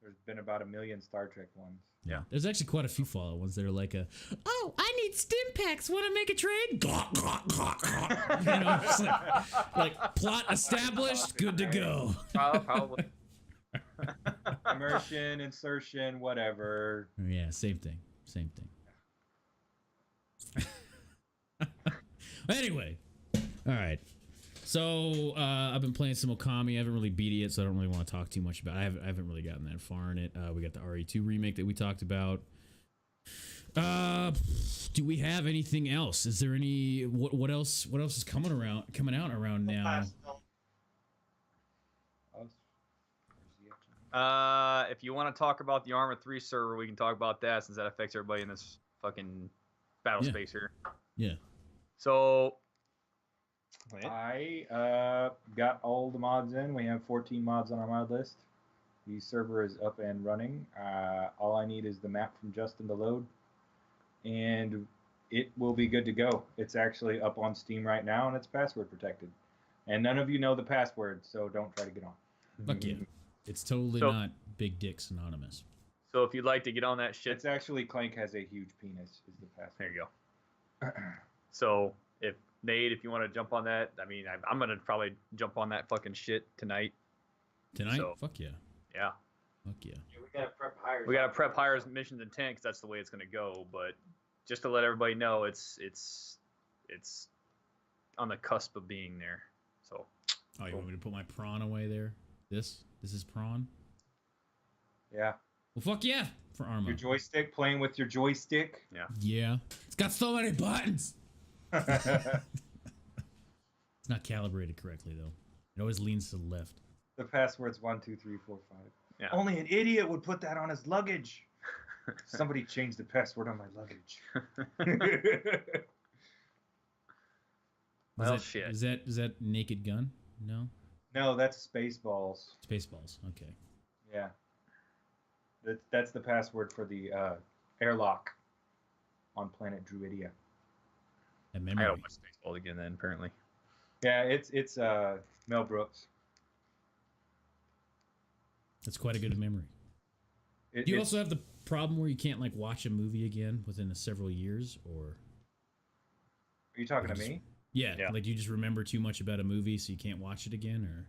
There's been about 1 million Star Trek ones. Yeah. There's actually quite a few Fallout ones that are like oh, I need stim packs. Want to make a trade? Gawk, gawk, gawk, gawk. Just like plot established, good to go. Probably. Immersion, insertion, whatever. Yeah, same thing. Anyway, all right. So I've been playing some Okami. I haven't really beat it yet, so I don't really want to talk too much about it. I haven't really gotten that far in it. We got the RE2 remake that we talked about. Do we have anything else? Is there any what else is coming out around now? If you want to talk about the Arma 3 server, we can talk about that since that affects everybody in this fucking battle space here. Yeah. So I got all the mods in. We have 14 mods on our mod list. The server is up and running. All I need is the map from Justin to load, and it will be good to go. It's actually up on Steam right now, and it's password protected. And none of you know the password, so don't try to get on. Fuck yeah. It's totally not Big Dicks Anonymous. So if you'd like to get on that shit... It's actually Clanc has a huge penis is the password. There you go. So if Nate, if you want to jump on that, I mean, I'm going to probably jump on that fucking shit tonight. Tonight? So, fuck yeah. Yeah. Fuck yeah. We got to prep hires. We got to prep hires, missions, and tanks. That's the way it's going to go. But just to let everybody know, it's on the cusp of being there. So. Oh, you want me to put my prawn away there? This is prawn? Yeah. Well, fuck yeah for Arma. Your joystick, playing with your joystick. Yeah. It's got so many buttons. It's not calibrated correctly though. It always leans to the left. The password's 12345. Yeah. Only an idiot would put that on his luggage. Somebody changed the password on my luggage. Well, shit. Is that Naked Gun? No. No, that's Spaceballs. Spaceballs. Okay. Yeah. That's the password for the airlock on planet Druidia. And I memory. gotta watch Spaceballs again then, apparently. Yeah, it's Mel Brooks. That's quite a good memory. It, Do you it's- also have the problem where you can't like watch a movie again within several years, or? Are you talking to me? Yeah, Yeah. like you just remember too much about a movie, so you can't watch it again, or?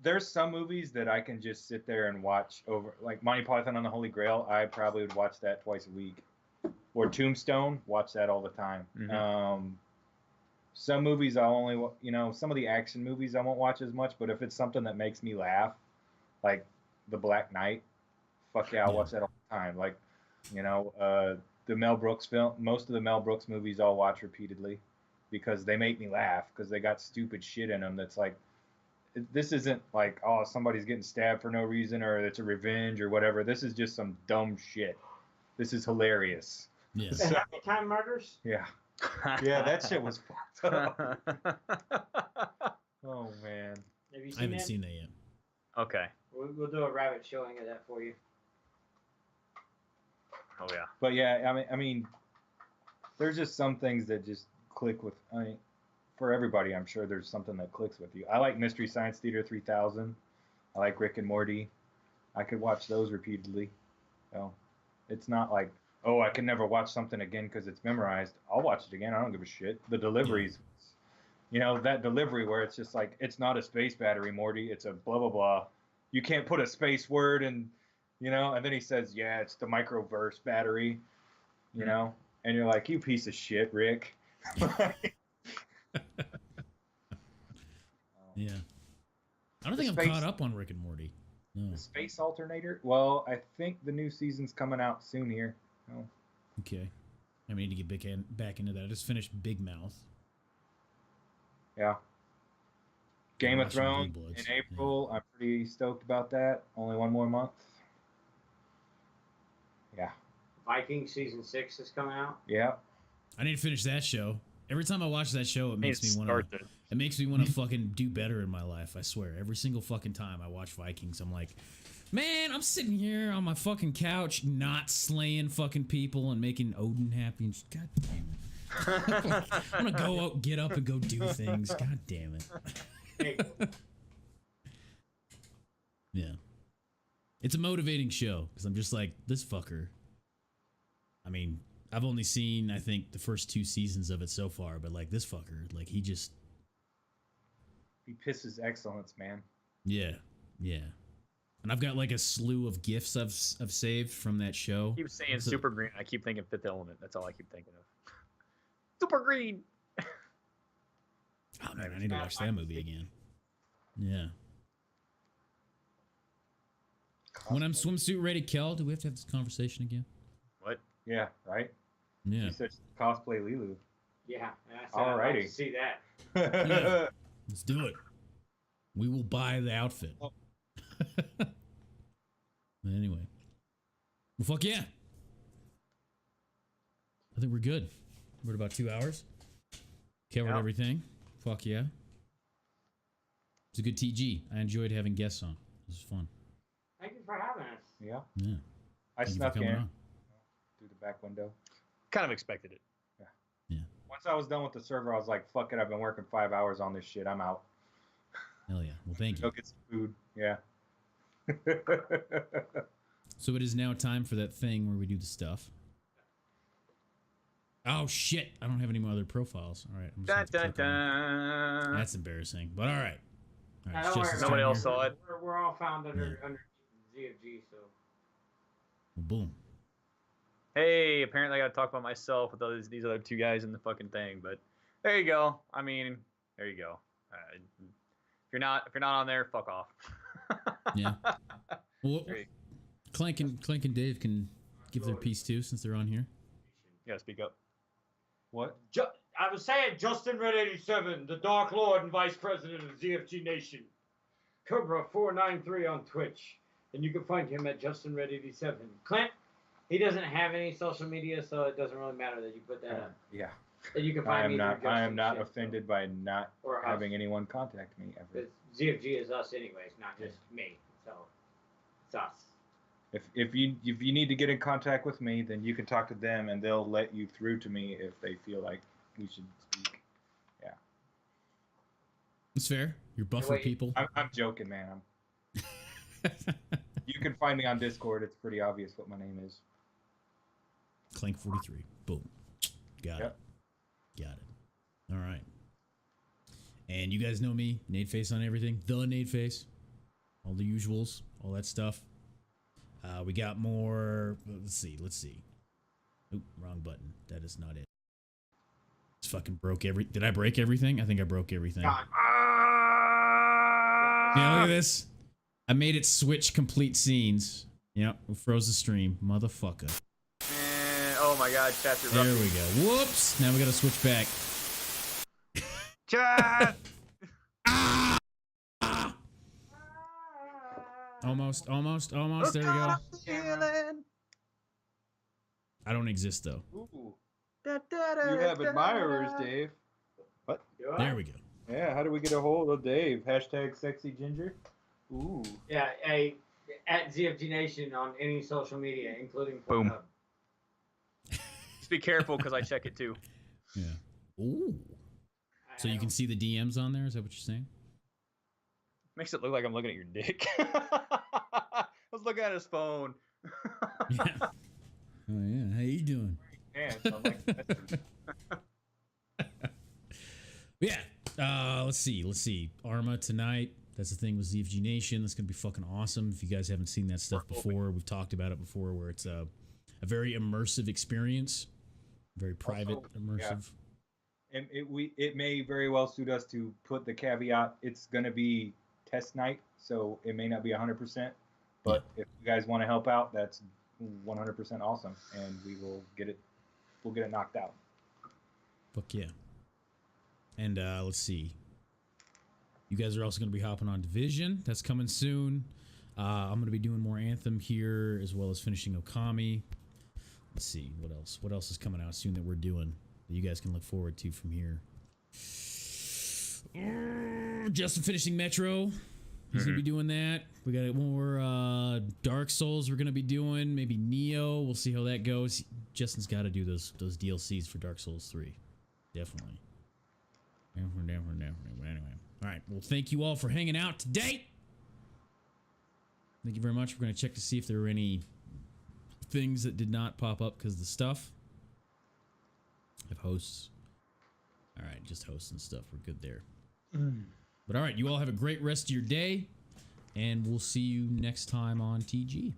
There's some movies that I can just sit there and watch over, like Monty Python on the Holy Grail. I probably would watch that twice a week. Or Tombstone, watch that all the time. Mhm. Some movies I'll only, some of the action movies I won't watch as much. But if it's something that makes me laugh, like The Black Knight, fuck yeah, I'll watch that all the time. Like, the Mel Brooks film, most of the Mel Brooks movies I'll watch repeatedly because they make me laugh because they got stupid shit in them that's like, this isn't like, oh, somebody's getting stabbed for no reason or it's a revenge or whatever. This is just some dumb shit. This is hilarious. Yeah. The Happy Time Murders? Yeah. Yeah, that shit was fucked up. Oh, man. Have you seen I haven't that? seen that yet. Okay. We'll do a rabbit showing of that for you. Oh yeah. But yeah, I mean, there's just some things that just click with, for everybody, I'm sure there's something that clicks with you. I like Mystery Science Theater 3000. I like Rick and Morty. I could watch those repeatedly. So it's not like, oh, I can never watch something again because it's memorized. I'll watch it again. I don't give a shit. The deliveries, that delivery where it's just like, it's not a space battery, Morty. It's a blah, blah, blah. You can't put a space word in, and then he says, yeah, it's the microverse battery, and you're like, you piece of shit, Rick. Yeah. I don't think The I'm space- caught up on Rick and Morty. No. The space alternator? Well, I think the new season's coming out soon here. Oh. Okay. I need to get back into that. I just finished Big Mouth. Yeah. Game of Watching Thrones Blue Bloods, in April. I'm pretty stoked about that. Only one more month. Yeah. Viking season 6 is coming out. Yeah. I need to finish that show. Every time I watch that show, it makes me want Start to. the- It makes me want to fucking do better in my life. I swear. Every single fucking time I watch Vikings, I'm like, man, I'm sitting here on my fucking couch, not slaying fucking people and making Odin happy. And just, God damn it. I'm gonna go out, get up, and go do things. God damn it. Hey, Yeah. It's a motivating show because I'm just like, this fucker. I mean, I've only seen, I think, the first 2 seasons of it so far, but like this fucker, like he just, He pisses excellence, man. yeah. And I've got like a slew of gifts I've saved from that show. I keep saying So- super green. I keep thinking Fifth Element. That's all I keep thinking of. Super green. Oh man, I need to watch that movie again. Yeah. When I'm swimsuit ready, Kel, do we have to have this conversation again? What? Yeah, right? Yeah. You said cosplay Lilu. yeah, I said I'd like Alrighty. to see that. Yeah. Let's do it. We will buy the outfit. Oh. But anyway. Well, fuck yeah. I think we're good. We're at about 2 hours. Covered Yeah. everything. Fuck yeah. It's a good TG. I enjoyed having guests on. This was fun. Thank you for having us. Yeah. Yeah. I Thank you for snuck coming in on. through the back window. Kind of expected it. Once I was done with the server, I was like, fuck it, I've been working 5 hours on this shit. I'm out. Hell yeah. Well, thank Go you. get some food. Yeah. So it is now time for that thing where we do the stuff. Oh shit! I don't have any more other profiles. All right, I'm just Dun, gonna have to dun, click on it. dun. That's embarrassing, but all right. All right, Don't it's just worry, as Nobody time else here. saw it. We're all found under ZFG, so. Well, boom. Hey, apparently I gotta talk about myself with these other 2 guys in the fucking thing, but there you go. I mean, there you go. If you're not on there, fuck off. Yeah. Well, Great. Clanc and Dave can give their piece too, since they're on here. You gotta speak up. What? I was saying Justin Red 87, the Dark Lord and Vice President of ZFG Nation. Cobra 493 on Twitch. And you can find him at Justin Red 87. Clanc, he doesn't have any social media, so it doesn't really matter that you put that up. Yeah. And you can find me through I am not Justin shit, offended by not or us. having anyone contact me ever. Because ZFG is us anyways, not just me. So it's us. If you need to get in contact with me, then you can talk to them, and they'll let you through to me if they feel like we should speak. Yeah. It's fair. You're buffer Wait. people. I'm joking, man. You can find me on Discord. It's pretty obvious what my name is. Clanc43. Boom. Got it. Got it. All right. And you guys know me, Nade Face on everything. The Nade Face. All the usuals. All that stuff. We got more. Let's see. Oop, wrong button. That is not it. Just fucking broke Did I break everything? I think I broke everything. God. Yeah, look at this. I made it switch complete scenes. Yep, we froze the stream. Motherfucker. Oh my god, chat's There we go. Whoops. Now we gotta switch back. Chat! Almost. There we go. I don't exist though. Ooh. You have admirers, Dave. What? There we go. Yeah, how do we get a hold of Dave? Hashtag sexy ginger. Ooh. Yeah, at ZFG Nation on any social media, including Boom. Pornhub. Just be careful because I check it too. Yeah. Ooh. So you can see the DMs on there? Is that what you're saying? Makes it look like I'm looking at your dick. I was looking at his phone. Yeah. Oh yeah. How you doing? Yeah, so Yeah. Let's see. Arma tonight. That's the thing with ZFG Nation. That's gonna be fucking awesome. If you guys haven't seen that stuff before, we've talked about it before, where it's a very immersive experience, very private, Also, immersive. And it may very well suit us to put the caveat, it's going to be test night, so it may not be 100%, but if you guys want to help out, that's 100% awesome, and we'll get it knocked out. Fuck yeah. And let's see. You guys are also going to be hopping on Division. That's coming soon. I'm going to be doing more Anthem here, as well as finishing Okami. Let's see. What else? What else is coming out soon that we're doing that you guys can look forward to from here? Justin finishing Metro. He's going to be doing that. We got more Dark Souls we're going to be doing. Maybe Neo. We'll see how that goes. Justin's got to do those DLCs for Dark Souls 3. Definitely. Definitely. But anyway. All right. Well, thank you all for hanging out today. Thank you very much. We're going to check to see if there were any things that did not pop up because of the stuff. I have hosts. All right. Just hosts and stuff. We're good there. But all right. You all have a great rest of your day. And we'll see you next time on TG.